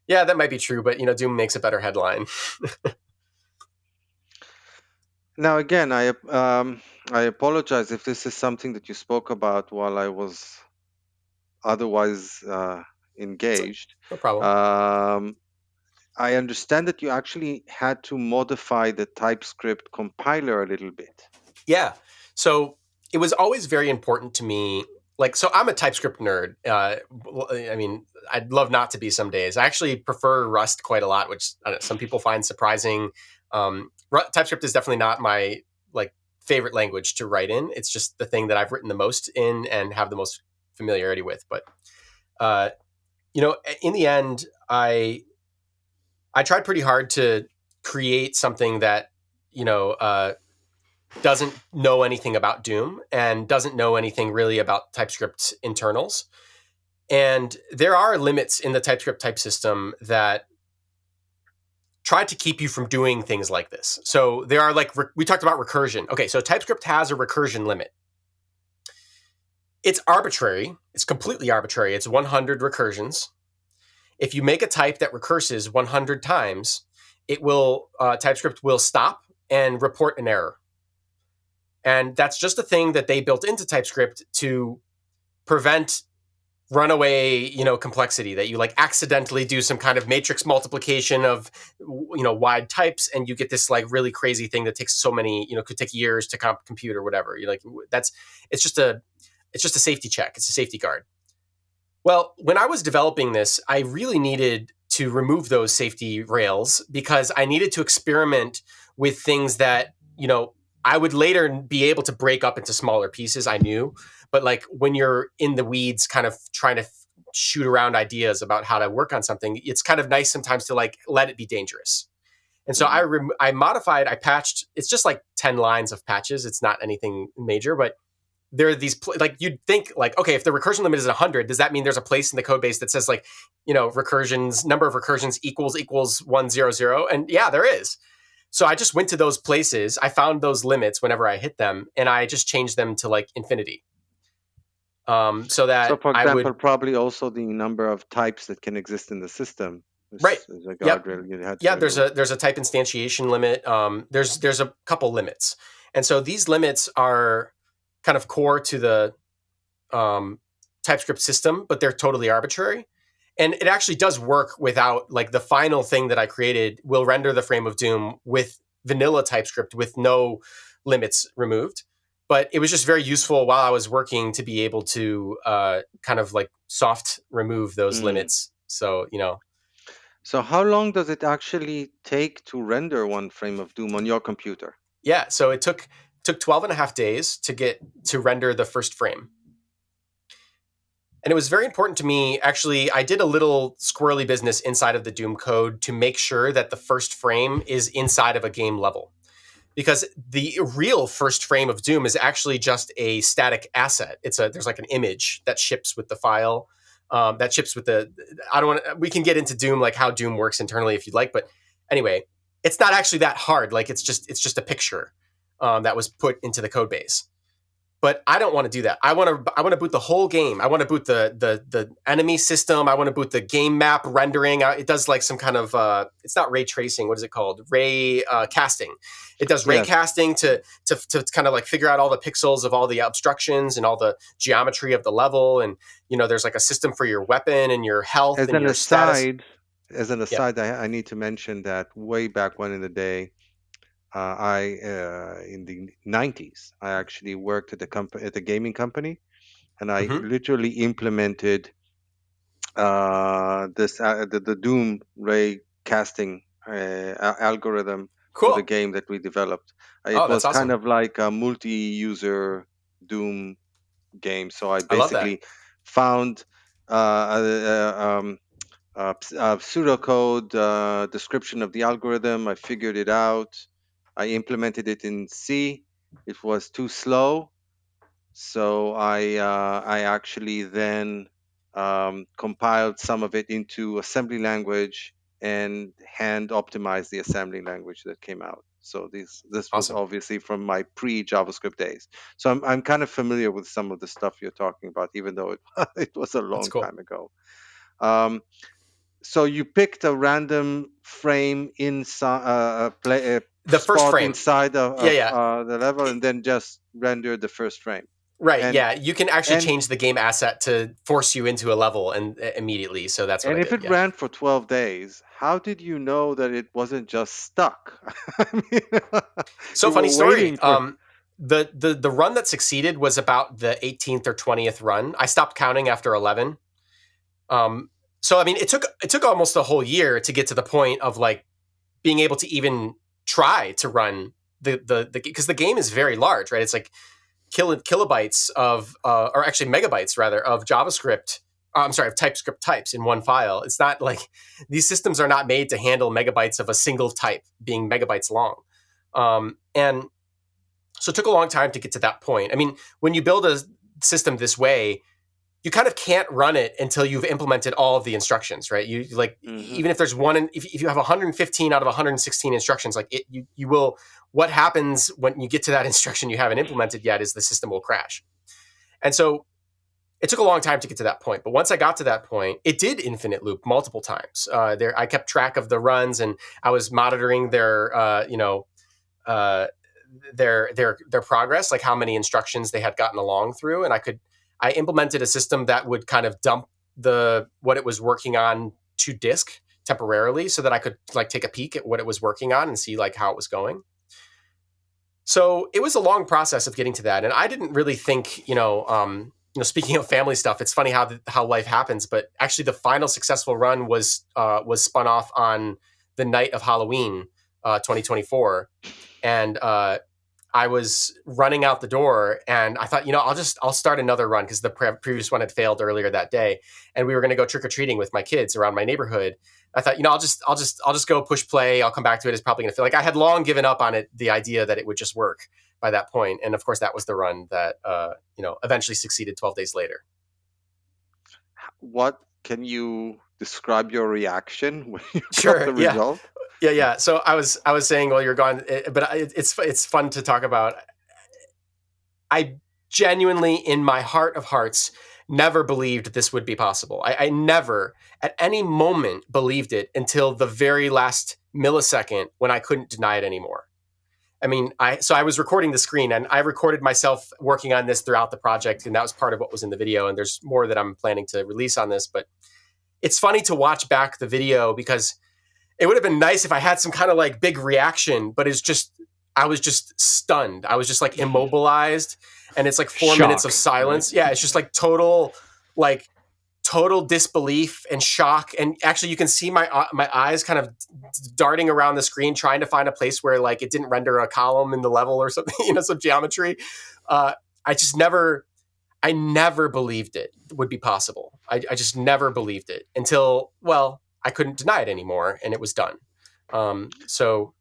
yeah, that might be true, but Doom makes a better headline. Now, again, I apologize if this is something that you spoke about while I was otherwise engaged. No problem. I understand that you actually had to modify the TypeScript compiler a little bit. Yeah. So it was always very important to me. Like, so I'm a TypeScript nerd. I mean, I'd love not to be some days. I actually prefer Rust quite a lot, which some people find surprising. TypeScript is definitely not my like favorite language to write in. It's just the thing that I've written the most in and have the most familiarity with. But in the end, I tried pretty hard to create something that doesn't know anything about Doom and doesn't know anything really about TypeScript internals. And there are limits in the TypeScript type system that try to keep you from doing things like this. So there are we talked about recursion. Okay, so TypeScript has a recursion limit. It's arbitrary. It's completely arbitrary. It's 100 recursions. If you make a type that recurses 100 times, TypeScript will stop and report an error. And that's just a thing that they built into TypeScript to prevent runaway, complexity, that you like accidentally do some kind of matrix multiplication of, wide types, and you get this like really crazy thing that takes so many, could take years to compute or whatever. It's just a safety check. It's a safety guard. Well, when I was developing this, I really needed to remove those safety rails because I needed to experiment with things that, I would later be able to break up into smaller pieces, I knew. But like when you're in the weeds kind of trying to shoot around ideas about how to work on something, it's kind of nice sometimes to like let it be dangerous. And so I modified, I patched, it's just like 10 lines of patches. It's not anything major, but there are these, like you'd think like, okay, if the recursion limit is 100, does that mean there's a place in the code base that says like, number of recursions equals 100? And yeah, there is. So I just went to those places. I found those limits whenever I hit them, and I just changed them to like infinity. So for example, probably also the number of types that can exist in the system. Right. Is a guardrail you had. Yeah. There's a type instantiation limit. There's a couple limits, and so these limits are kind of core to the TypeScript system, but they're totally arbitrary. And it actually does work without, like, the final thing that I created will render the frame of Doom with vanilla TypeScript with no limits removed. But it was just very useful while I was working to be able to kind of like soft remove those limits. So, So how long does it actually take to render one frame of Doom on your computer? Yeah, so it took 12 and a half days to render the first frame. And it was very important to me. Actually, I did a little squirrely business inside of the Doom code to make sure that the first frame is inside of a game level. Because the real first frame of Doom is actually just a static asset. There's like an image that ships with the file, that ships with we can get into Doom, like how Doom works internally if you'd like. But anyway, it's not actually that hard. Like it's just a picture that was put into the code base. But I don't want to do that. I want to boot the whole game. I want to boot the enemy system. I want to boot the game map rendering. It does like some kind of it's not ray tracing. What is it called? Ray casting. It does ray casting to kind of like figure out all the pixels of all the obstructions and all the geometry of the level. And there's like a system for your weapon and your health and your status. As an aside, I need to mention that way back when in the day, in the 90s, I actually worked at a gaming company, and I literally implemented the Doom ray casting algorithm for the game that we developed. It was awesome. kind of like a multi-user Doom game. So I basically found pseudocode description of the algorithm. I figured it out. I implemented it in C. It was too slow, so I actually then compiled some of it into assembly language and hand optimized the assembly language that came out. So this was obviously from my pre-JavaScript days. So I'm kind of familiar with some of the stuff you're talking about, even though it was a long time ago. So you picked a random frame inside the first frame inside of the level, and then just rendered the first frame. Right. You can actually change the game asset to force you into a level and immediately. So that's what I did. And if it ran for 12 days, how did you know that it wasn't just stuck? So funny story. The run that succeeded was about the 18th or 20th run. I stopped counting after 11. So I mean, it took almost a whole year to get to the point of like being able to even try to run the because the game is very large, right? It's like kilobytes of or actually megabytes rather of JavaScript. Of TypeScript types in one file. It's not like these systems are not made to handle megabytes of a single type being megabytes long. And so it took a long time to get to that point. I mean, when you build a system this way, you kind of can't run it until you've implemented all of the instructions, right? You like even if there's one, if you have 115 out of 116 instructions, like you will. What happens when you get to that instruction you haven't implemented yet is the system will crash. And so it took a long time to get to that point. But once I got to that point, it did infinite loop multiple times. I kept track of the runs and I was monitoring their progress, like how many instructions they had gotten along through, and I implemented a system that would kind of dump what it was working on to disk temporarily so that I could like take a peek at what it was working on and see like how it was going. So it was a long process of getting to that. And I didn't really think, speaking of family stuff, it's funny how life happens, but actually the final successful run was spun off on the night of Halloween, 2024. And I was running out the door and I thought, I'll start another run because the previous one had failed earlier that day. And we were going to go trick-or-treating with my kids around my neighborhood. I thought, I'll just go push play. I'll come back to it. It's probably going to feel like I had long given up on it, the idea that it would just work by that point. And of course, that was the run that, eventually succeeded 12 days later. What can you describe your reaction when you got the result? Yeah. So I was saying while you're gone, but it's fun to talk about. I genuinely, in my heart of hearts, never believed this would be possible. I never, at any moment, believed it until the very last millisecond when I couldn't deny it anymore. I mean, I was recording the screen and I recorded myself working on this throughout the project, and that was part of what was in the video. And there's more that I'm planning to release on this, but it's funny to watch back the video because it would have been nice if I had some kind of like big reaction, but I was just stunned. I was just like immobilized, and it's like 4 minutes of silence. Right? Yeah, it's just like total disbelief and shock. And actually, you can see my eyes kind of darting around the screen, trying to find a place where like it didn't render a column in the level or something, some geometry. I never believed it would be possible. I just never believed it until, I couldn't deny it anymore, and it was done. So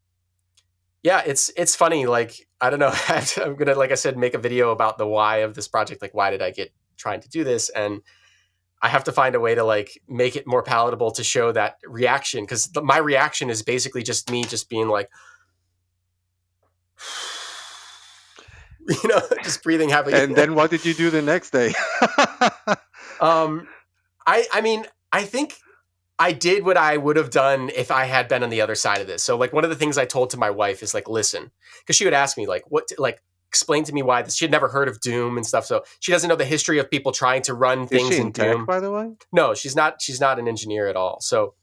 yeah, it's funny. Like, I don't know. I'm gonna, like I said, make a video about the why of this project. Like, why did I get trying to do this? And I have to find a way to like make it more palatable to show that reaction, because my reaction is basically just me just being like, just breathing heavily. And then what did you do the next day? I mean, I think I did what I would have done if I had been on the other side of this. So like one of the things I told to my wife is like, listen, because she would ask me like, explain to me why this. She had never heard of Doom and stuff, so she doesn't know the history of people trying to run Is things she in in tech, Doom. by the way? No, she's not. She's not an engineer at all. So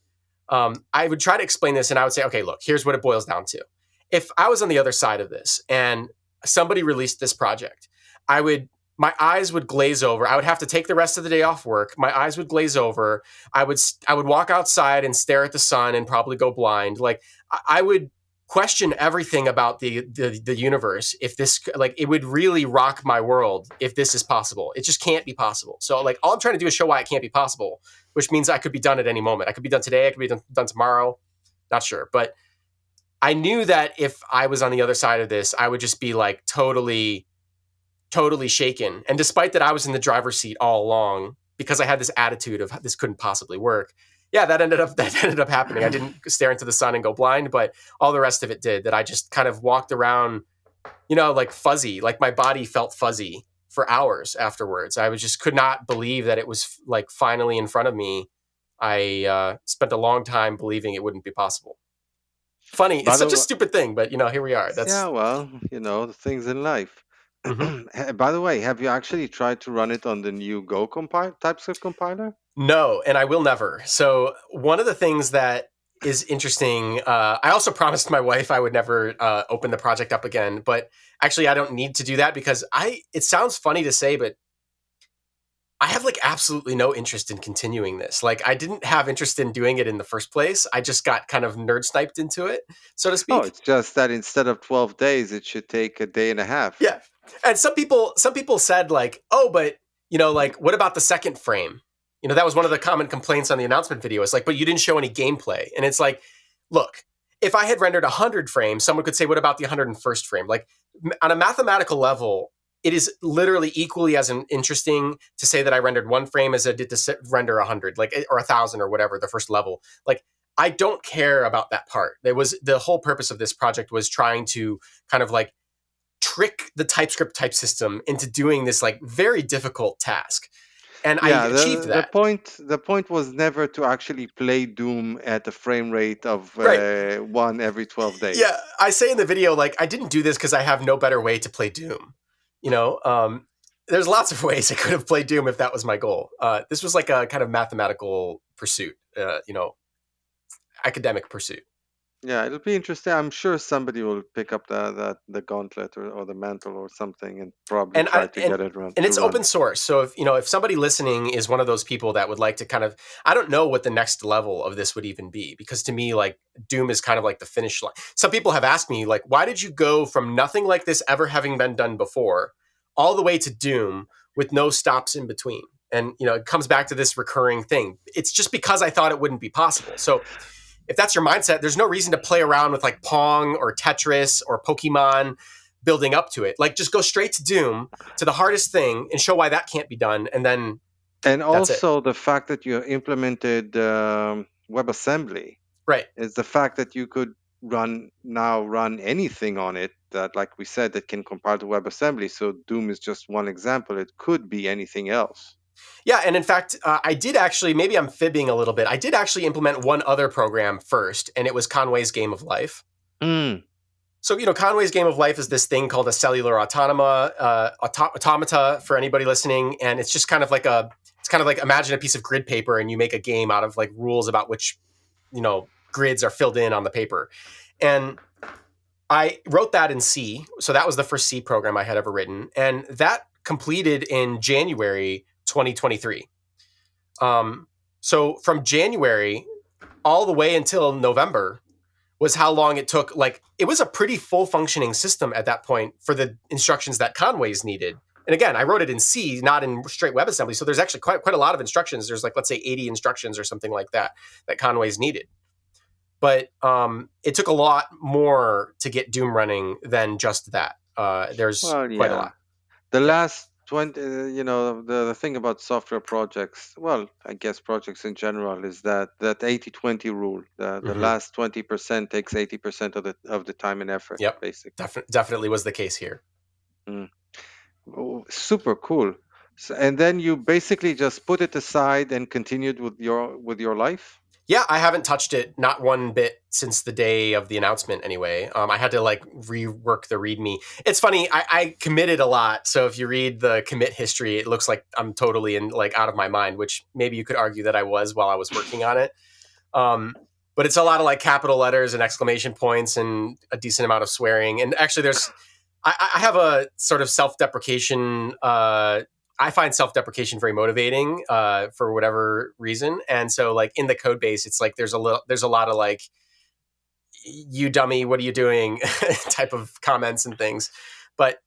I would try to explain this, and I would say, okay, look, here's what it boils down to. If I was on the other side of this and somebody released this project, my eyes would glaze over. I would have to take the rest of the day off work. My eyes would glaze over. I would walk outside and stare at the sun and probably go blind. Like I would question everything about the universe. If this, like, it would really rock my world if this is possible. It just can't be possible. So like all I'm trying to do is show why it can't be possible, which means I could be done at any moment. I could be done today. I could be done tomorrow. Not sure. But I knew that if I was on the other side of this, I would just be like totally shaken. And despite that I was in the driver's seat all along because I had this attitude of this couldn't possibly work. Yeah, that ended up happening. I didn't stare into the sun and go blind, but all the rest of it did. That I just kind of walked around, like fuzzy, like my body felt fuzzy for hours afterwards. I just could not believe that it was like finally in front of me. I spent a long time believing it wouldn't be possible. Funny, it's such a stupid thing, but here we are. Yeah, well, the things in life. Mhm. By the way, have you actually tried to run it on the new Go TypeScript compiler? No, and I will never. So one of the things that is interesting, I also promised my wife I would never open the project up again, but actually I don't need to do that because it sounds funny to say, but I have like absolutely no interest in continuing this. Like I didn't have interest in doing it in the first place. I just got kind of nerd sniped into it, so to Oh, speak. it's just that instead of 12 days, it should take a day and a half. Yeah. And some people said like, oh, but like what about the second frame? That was one of the common complaints on the announcement video. It's like, but you didn't show any gameplay. And it's like, look, if I had rendered 100 frames, someone could say, what about the 101st frame? Like on a mathematical level, it is literally equally as interesting to say that I rendered one frame as I did to render 100, like, or 1,000 or whatever, the first level. Like, I don't care about that part. The whole purpose of this project was trying to kind of like trick the TypeScript type system into doing this like very difficult task. And Yeah, I achieved that. The point was never to actually play Doom at a frame rate of Right. 1 every 12 days. Yeah, I say in the video, like, I didn't do this because I have no better way to play Doom. There's lots of ways I could have played Doom if that was my goal. This was like a kind of mathematical pursuit, academic pursuit. Yeah, it'll be interesting. I'm sure somebody will pick up the gauntlet or the mantle or something and probably try to get it run. And it's open source. So if somebody listening is one of those people that would like to kind of, I don't know what the next level of this would even be, because to me, like Doom is kind of like the finish line. Some people have asked me like, why did you go from nothing like this ever having been done before all the way to Doom with no stops in between? And it comes back to this recurring thing. It's just because I thought it wouldn't be possible. So if that's your mindset, there's no reason to play around with like Pong or Tetris or Pokemon building up to it. Like just go straight to Doom, to the hardest thing, and show why that can't be done. And then also the fact that you implemented WebAssembly, right, is the fact that you could run anything on it that, like we said, that can compile to WebAssembly. So Doom is just one example. It could be anything else. Yeah, and in fact, I did actually, maybe I'm fibbing a little bit, I did actually implement one other program first, and it was Conway's Game of Life. So, Conway's Game of Life is this thing called a cellular automata for anybody listening, and it's just kind of like imagine a piece of grid paper and you make a game out of like rules about which, grids are filled in on the paper. And I wrote that in C, so that was the first C program I had ever written, and that completed in January 2023. So from January all the way until November was how long it took. Like it was a pretty full functioning system at that point for the instructions that Conway's needed. And again, I wrote it in C, not in straight WebAssembly. So there's actually quite a lot of instructions. There's like, let's say 80 instructions or something like that Conway's needed. But it took a lot more to get Doom running than just that. There's quite a lot. The last 20, the thing about software projects, well, I guess projects in general, is that 80-20 rule. The last 20% takes 80% of the time and effort. Yep, basically. definitely was the case here. Oh, super cool. So, and then you basically just put it aside and continued with your life. Yeah, I haven't touched it, not one bit, since the day of the announcement anyway. I had to like rework the README. It's funny, I committed a lot. So if you read the commit history, it looks like I'm totally out of my mind, which maybe you could argue that I was while I was working on it. But it's a lot of like capital letters and exclamation points and a decent amount of swearing. And actually I have a sort of self-deprecation, I find self-deprecation very motivating for whatever reason, and so like in the code base, it's like there's a lot of like, "You dummy, what are you doing?" type of comments and things. But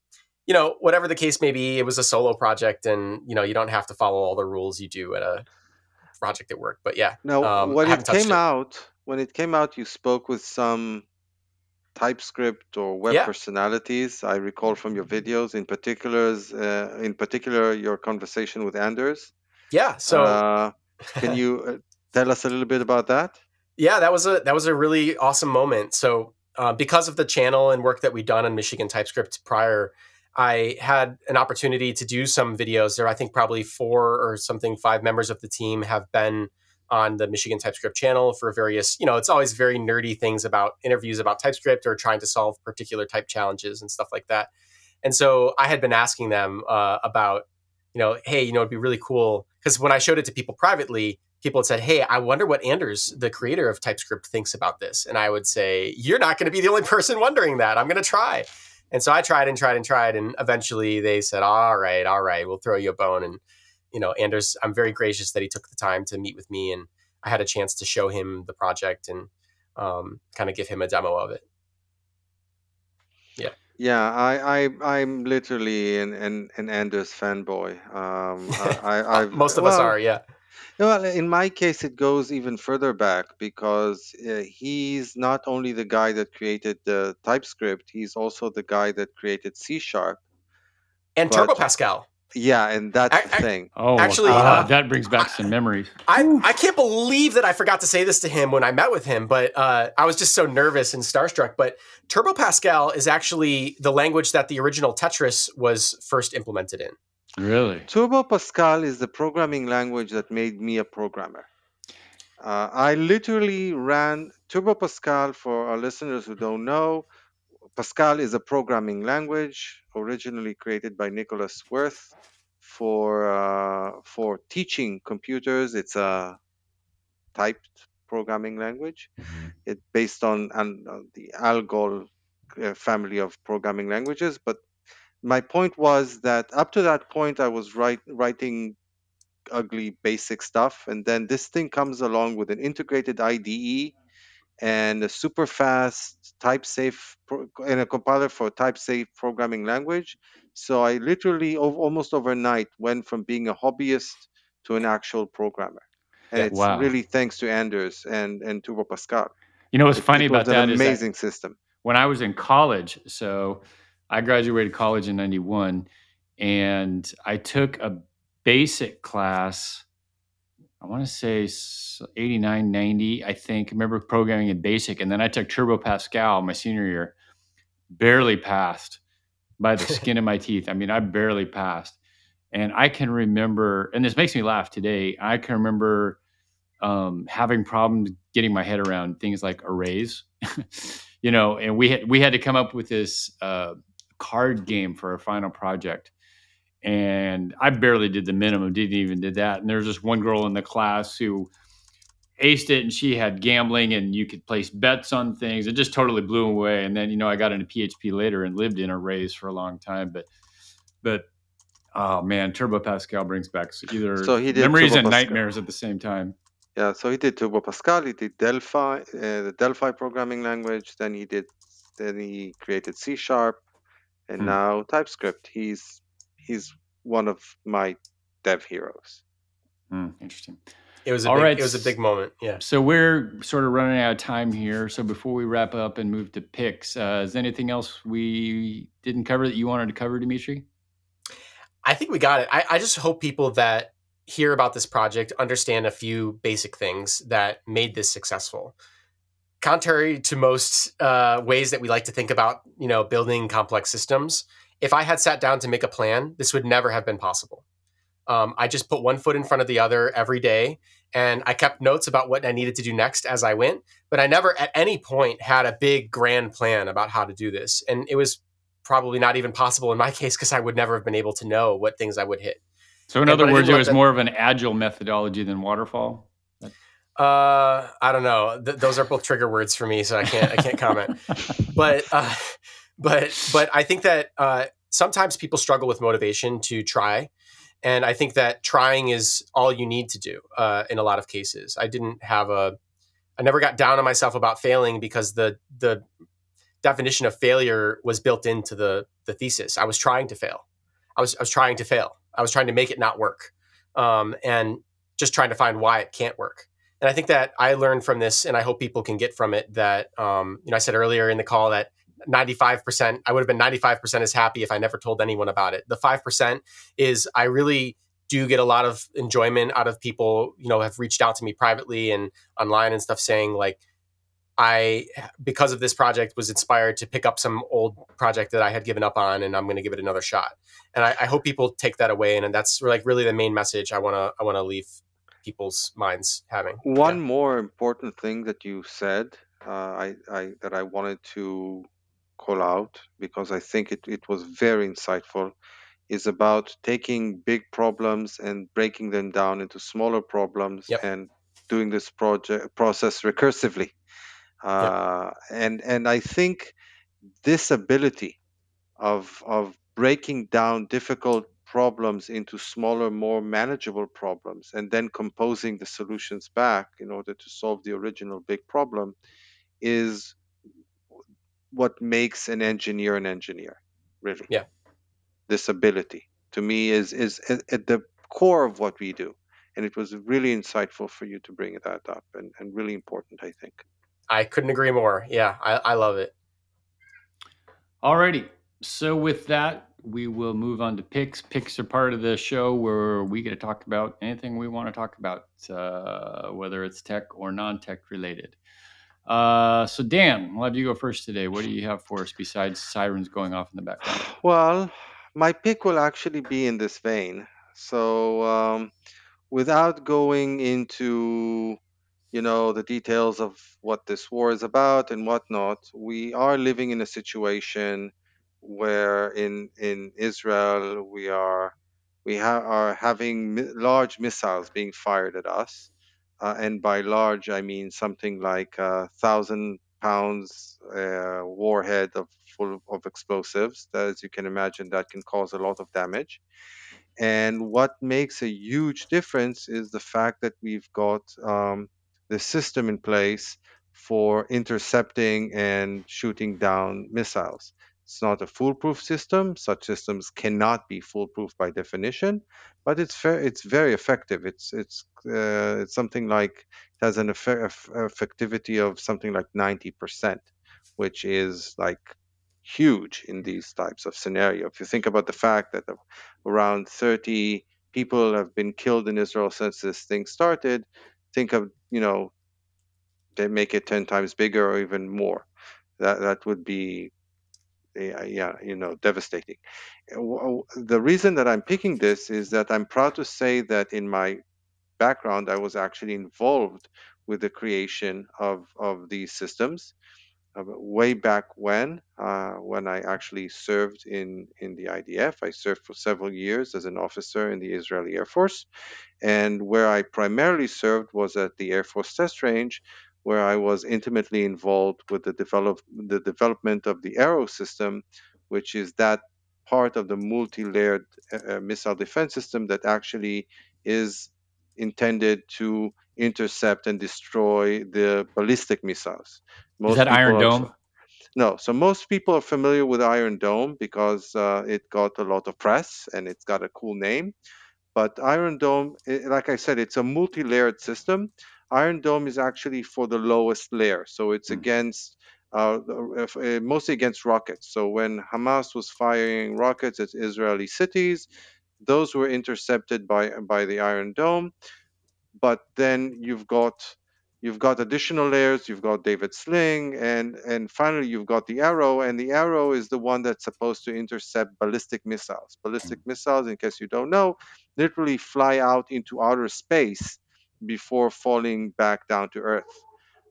whatever the case may be, it was a solo project, and you don't have to follow all the rules you do at a project at work. But yeah, Now, I haven't touched it. when it came out, you spoke with some TypeScript or web Yeah, personalities. I recall from your videos, in particular, your conversation with Anders. yeah. So Can you tell us a little bit about that? yeah, that was a really awesome moment. So because of the channel and work that we'd done on Michigan TypeScript prior, I had an opportunity to do some videos there. I think probably 5 members of the team have been on the Michigan TypeScript channel for various, it's always very nerdy things about interviews about TypeScript or trying to solve particular type challenges and stuff like that. And so I had been asking them about, hey, it'd be really cool, because when I showed it to people privately, people had said, "Hey, I wonder what Anders, the creator of TypeScript, thinks about this." And I would say, "You're not going to be the only person wondering that. I'm going to try." And so I tried and tried and tried, and eventually they said, "All right, we'll throw you a bone." And Anders, I'm very gracious that he took the time to meet with me, and I had a chance to show him the project and kind of give him a demo of it. Yeah, Yeah, I'm literally an Anders fanboy. most of us are. Yeah, Well, in my case, it goes even further back because he's not only the guy that created the TypeScript, he's also the guy that created C Sharp. and Turbo But Pascal. yeah, and that's the thing. Oh, Actually, God, that brings back some memories. I can't believe that I forgot to say this to him when I met with him, but I was just so nervous and starstruck. But Turbo Pascal is actually the language that the original Tetris was first implemented in. Really? Turbo Pascal is the programming language that made me a programmer. I literally ran Turbo Pascal. For our listeners who don't know, Pascal is a programming language originally created by Nicholas Wirth for teaching computers. It's a typed programming language. It's based on the Algol family of programming languages. But my point was that up to that point, I was writing ugly basic stuff, and then this thing comes along with an integrated IDE and a super fast type safe and a compiler for type safe programming language. So I literally almost overnight went from being a hobbyist to an actual programmer, and Yeah. it's Wow. really thanks to Anders and Turbo Pascal. What's funny It was about an that is that amazing system. when I was in college, so I graduated college in 91, and I took a basic class, I want to say 89, 90, I think. I remember programming in basic, and then I took Turbo Pascal my senior year, barely passed by the skin of my teeth. I mean, I barely passed. And I can remember, and this makes me laugh today, I can remember having problems getting my head around things like arrays, and we had to come up with this card game for our final project, and I barely did the minimum, didn't even did that. And there was this one girl in the class who aced it, and she had gambling, and you could place bets on things. It just totally blew away. And then I got into PHP later and lived in arrays for a long time, but oh man, Turbo Pascal brings back either So he did memories Turbo and Pascal. nightmares at the same time. Yeah, so he did Turbo Pascal. He did Delphi, the Delphi programming language. Then he created C Sharp, and now TypeScript. He's one of my dev heroes. Interesting. It was a big moment. Yeah. So we're sort of running out of time here. So before we wrap up and move to picks, is anything else we didn't cover that you wanted to cover, Dimitri? I think we got it. I just hope people that hear about this project understand a few basic things that made this successful. Contrary to most ways that we like to think about, building complex systems, If I had sat down to make a plan, this would never have been possible. I just put one foot in front of the other every day, and I kept notes about what I needed to do next as I went. But I never at any point had a big grand plan about how to do this. And it was probably not even possible in my case because I would never have been able to know what things I would hit. So in And other but I words, didn't it let was that. more of an agile methodology than waterfall. I don't know. Those are both trigger words for me, so I can't comment. But but I think that sometimes people struggle with motivation to try, and I think that trying is all you need to do in a lot of cases. I never got down on myself about failing because the definition of failure was built into the thesis. I was trying to fail. I was trying to fail. I was trying to make it not work, and just trying to find why it can't work. And I think that I learned from this, and I hope people can get from it that I said earlier in the call that 95%, I would have been 95% as happy if I never told anyone about it. The 5% is I really do get a lot of enjoyment out of people, have reached out to me privately and online and stuff saying like, I, because of this project, was inspired to pick up some old project that I had given up on, and I'm going to give it another shot. And I hope people take that away, and that's like really the main message I want to leave people's minds having. One Yeah. more important thing that you said, that I wanted to call out because I think it was very insightful, is about taking big problems and breaking them down into smaller problems Yep. and doing this project process recursively. Yep. And I think this ability of breaking down difficult problems into smaller, more manageable problems, and then composing the solutions back in order to solve the original big problem is what makes an engineer, really. Yeah. This ability to me is at the core of what we do. And it was really insightful for you to bring that up, and really important, I think. I couldn't agree more. Yeah. I love it. Alrighty. So with that, we will move on to picks. Picks are part of the show where we get to talk about anything we want to talk about, whether it's tech or non-tech related. So Dan, I'll have you go first today. What do you have for us besides sirens going off in the background? Well, my pick will actually be in this vein. So, without going into the details of what this war is about and whatnot, we are living in a situation where in Israel are having large missiles being fired at us, and by large I mean something like 1,000 pounds warhead of full of explosives. That, as you can imagine, that can cause a lot of damage. And what makes a huge difference is the fact that we've got the system in place for intercepting and shooting down missiles. It's not a foolproof system. Such systems cannot be foolproof by definition, but it's very effective. It's something like it has an effectivity of something like 90%, which is like huge in these types of scenario. If you think about the fact that around 30 people have been killed in Israel since this thing started, think of, they make it 10 times bigger or even more. That would be, yeah, devastating. The reason that I'm picking this is that I'm proud to say that in my background, I was actually involved with the creation of these systems way back when I actually served in the IDF. I served for several years as an officer in the Israeli Air Force, and where I primarily served was at the Air Force Test Range, where I was intimately involved with the development of the Arrow system, which is that part of the multi-layered missile defense system that actually is intended to intercept and destroy the ballistic missiles. Is Most that people Iron also Dome? no, so most people are familiar with Iron Dome because it got a lot of press and it's got a cool name. But Iron Dome, like I said, it's a multi-layered system. Iron Dome is actually for the lowest layer, so it's Hmm. against mostly against rockets. So when Hamas was firing rockets at Israeli cities, those were intercepted by the Iron Dome. But then you've got You've got additional layers. You've got David Sling, and finally you've got the arrow. And the arrow is the one that's supposed to intercept ballistic missiles. Ballistic missiles, in case you don't know, literally fly out into outer space before falling back down to Earth.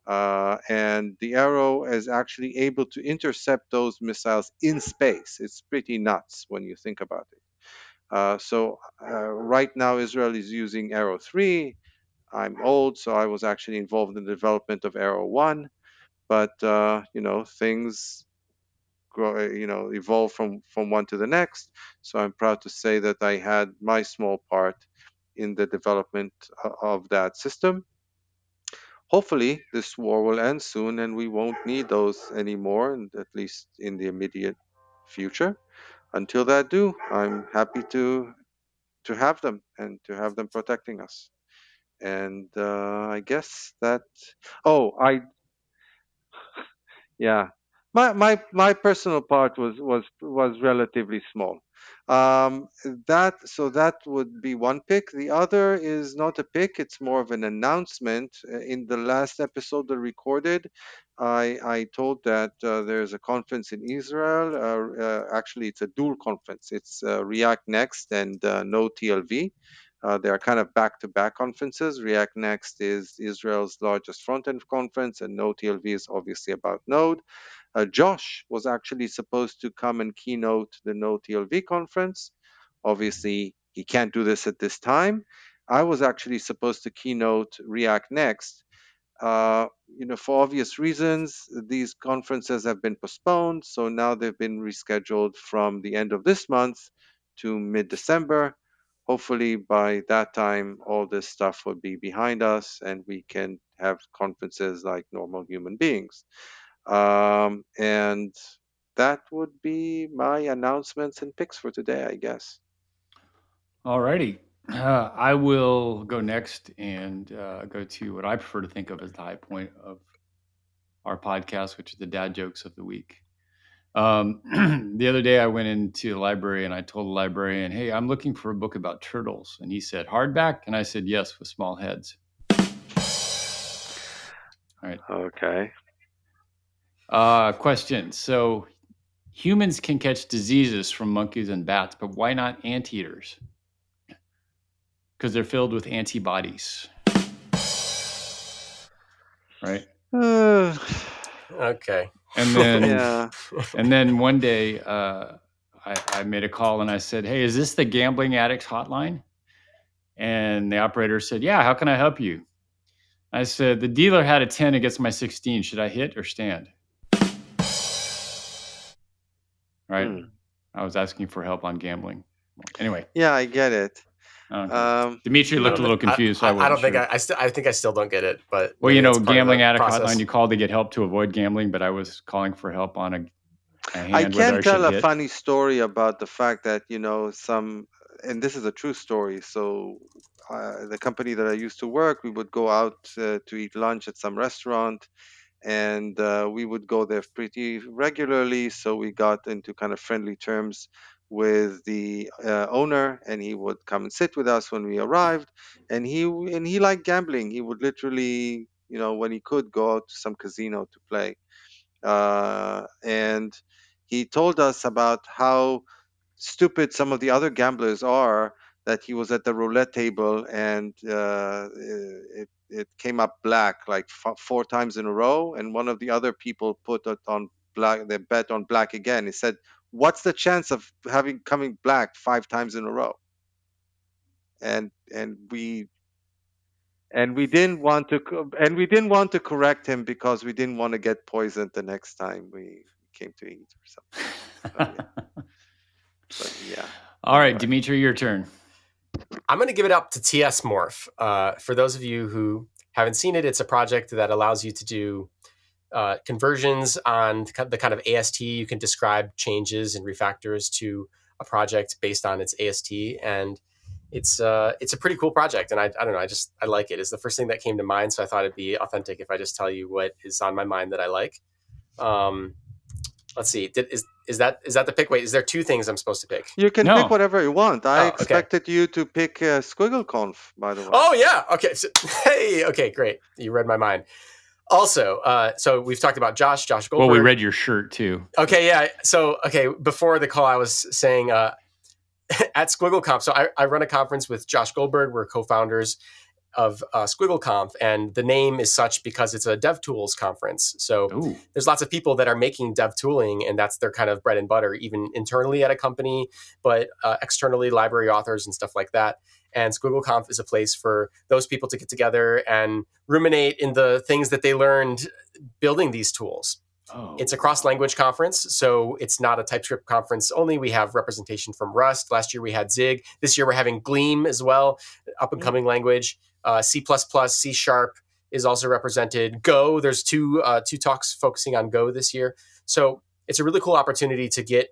And the arrow is actually able to intercept those missiles in space. It's pretty nuts when you think about it. So right now, Israel is using Arrow 3. I'm old, so I was actually involved in the development of Arrow 1. But, things grow, evolve from one to the next. So I'm proud to say that I had my small part in the development of that system. Hopefully, this war will end soon and we won't need those anymore, at least in the immediate future. Until that do, I'm happy to have them and to have them protecting us. And I guess that. Oh, yeah. My personal part was relatively small. That would be one pick. The other is not a pick; it's more of an announcement. In the last episode I recorded, I told that there's a conference in Israel. Actually, it's a dual conference. It's React Next and Node TLV. They are kind of back-to-back conferences. React Next is Israel's largest front-end conference, and Node TLV is obviously about Node. Josh was actually supposed to come and keynote the Node TLV conference. Obviously, he can't do this at this time. I was actually supposed to keynote React Next. For obvious reasons, these conferences have been postponed, so now they've been rescheduled from the end of this month to mid-December. Hopefully, by that time, all this stuff will be behind us and we can have conferences like normal human beings. And that would be my announcements and picks for today, I guess. All righty. I will go next and go to what I prefer to think of as the high point of our podcast, which is the dad jokes of the week. The other day I went into the library and I told the librarian, "Hey, I'm looking for a book about turtles." And he said, "Hardback?" And I said, "Yes, with small heads." All right. Okay. Question. So humans can catch diseases from monkeys and bats, but why not anteaters? Because they're filled with antibodies. Right? Okay. And then, Yeah. and then one day, I made a call and I said, "Hey, is this the gambling addicts hotline?" And the operator said, "Yeah, how can I help you?" I said, "The dealer had a 10 against my 16. Should I hit or stand?" Right? Hmm. I was asking for help on gambling. Anyway, Yeah, I get it. okay. Dimitri You looked know, a little confused, so I I wasn't don't think sure. I think I still don't get it, but Well, maybe that's part of gambling the addict process. hotline, you called to get help to avoid gambling, but I was calling for help on a I hand whether can I should tell a hit. funny story about the fact that, and this is a true story. So, the company that I used to work, we would go out to eat lunch at some restaurant, and we would go there pretty regularly. So we got into kind of friendly terms with the owner, and he would come and sit with us when we arrived. And he liked gambling. He would literally, when he could, go out to some casino to play. And he told us about how stupid some of the other gamblers are, that he was at the roulette table and it came up black like 4 times in a row, and one of the other people put it on black. They bet on black again. He said, "What's the chance of having coming black 5 times in a row?" And we didn't want to correct him because we didn't want to get poisoned the next time we came to eat or something. So, yeah. But yeah. All right, Anyway. Dimitri, your turn. I'm going to give it up to TS Morph. For those of you who haven't seen it, it's a project that allows you to do conversions on the kind of AST. You can describe changes and refactors to a project based on its AST, and it's a pretty cool project. And I don't know, I like it. It's the first thing that came to mind, so I thought it'd be authentic if I just tell you what is on my mind that I like. Let's see. Is that the pick? Wait, is there two things I'm supposed to pick? You can No. pick whatever you want. I Oh, okay. expected you to pick SquiggleConf, by the way. Oh yeah. Okay. So, hey. Okay. Great. You read my mind. Also, so we've talked about Josh Goldberg. Well, we read your shirt too. Okay. Yeah. So before the call, I was saying at SquiggleConf. So I run a conference with Josh Goldberg. We're co-founders of SquiggleConf, and the name is such because it's a dev tools conference. So there's lots of people that are making dev tooling, and that's their kind of bread and butter, even internally at a company, but externally, library authors and stuff like that. And SquiggleConf is a place for those people to get together and ruminate in the things that they learned building these tools. It's a cross-language conference, so it's not a TypeScript conference only. We have representation from Rust. Last year we had Zig. This year we're having Gleam as well, up-and-coming language. C++, C# is also represented. Go, there's two talks focusing on Go this year. So it's a really cool opportunity to get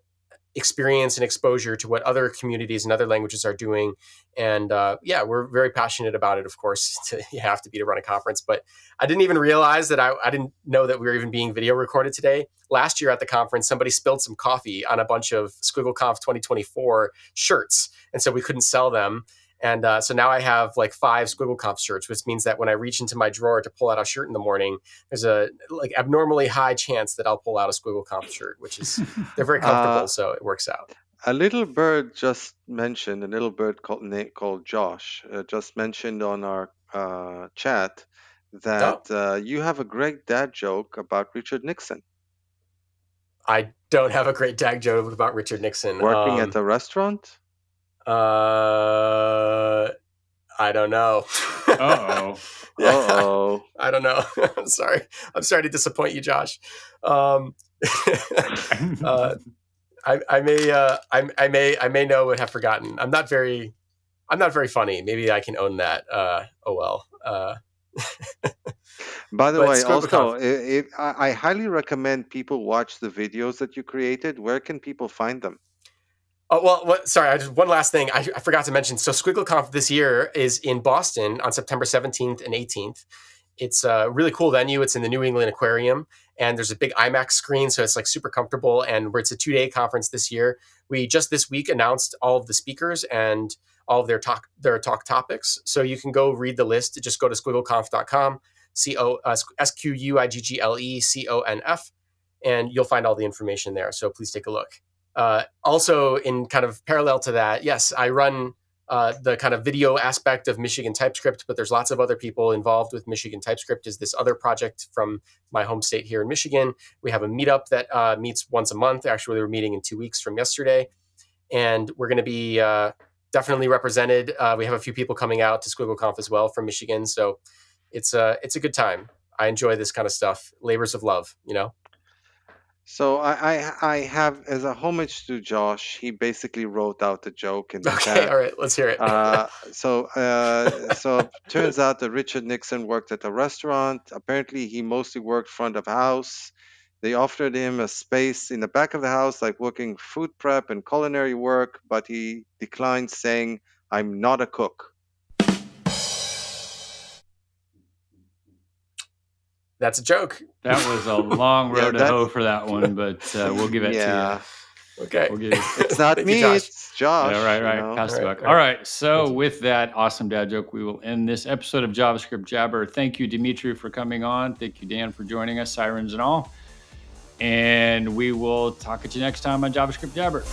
experience and exposure to what other communities and other languages are doing. And we're very passionate about it, of course. You have to be to run a conference. But I didn't even realize that I didn't know that we were even being video recorded today. Last year at the conference, somebody spilled some coffee on a bunch of SquiggleConf 2024 shirts. And so we couldn't sell them. And so now I have like 5 SquiggleConf shirts, which means that when I reach into my drawer to pull out a shirt in the morning, there's a abnormally high chance that I'll pull out a SquiggleConf shirt, which is they're very comfortable, so it works out. A little bird just mentioned, a little bird called Josh, just mentioned on our chat that you have a great dad joke about Richard Nixon. I don't have a great dad joke about Richard Nixon. Working at a restaurant? I don't know. Uh-oh. Yeah, Uh-oh. I don't know. I'm sorry to disappoint you, Josh. I may know and have forgotten. I'm not very funny. Maybe I can own that. Oh well. By the way, also, I highly recommend people watch the videos that you created. Where can people find them? Oh, well, sorry, one last thing I forgot to mention. So SquiggleConf this year is in Boston on September 17th and 18th. It's a really cool venue. It's in the New England Aquarium, and there's a big IMAX screen, so it's like super comfortable. And it's a 2-day conference this year. We just this week announced all of the speakers and all of their talk topics. So you can go read the list. Just go to squiggleconf.com, SQUIGGLECONF, and you'll find all the information there. So please take a look. Also, in kind of parallel to that, yes, I run the kind of video aspect of Michigan TypeScript, but there's lots of other people involved with Michigan TypeScript. Is this other project from my home state here in Michigan? We have a meetup that meets once a month. Actually, we're meeting in 2 weeks from yesterday, and we're going to be definitely represented. We have a few people coming out to SquiggleConf as well from Michigan, so it's a good time. I enjoy this kind of stuff. Labors of love, you know. So I have, as a homage to Josh, he basically wrote out the joke in the Okay, chat. all right, let's hear it. So turns out that Richard Nixon worked at a restaurant. Apparently, he mostly worked front of house. They offered him a space in the back of the house, like working food prep and culinary work, but he declined, saying, "I'm not a cook." That's a joke. That was a long road to hoe for that one, but we'll give it to you. Okay. We'll give it. It's not me, it's Josh. Yeah, right. You know? Pass the buck. All right. So with that awesome dad joke, we will end this episode of JavaScript Jabber. Thank you, Dimitri, for coming on. Thank you, Dan, for joining us, sirens and all. And we will talk at you next time on JavaScript Jabber.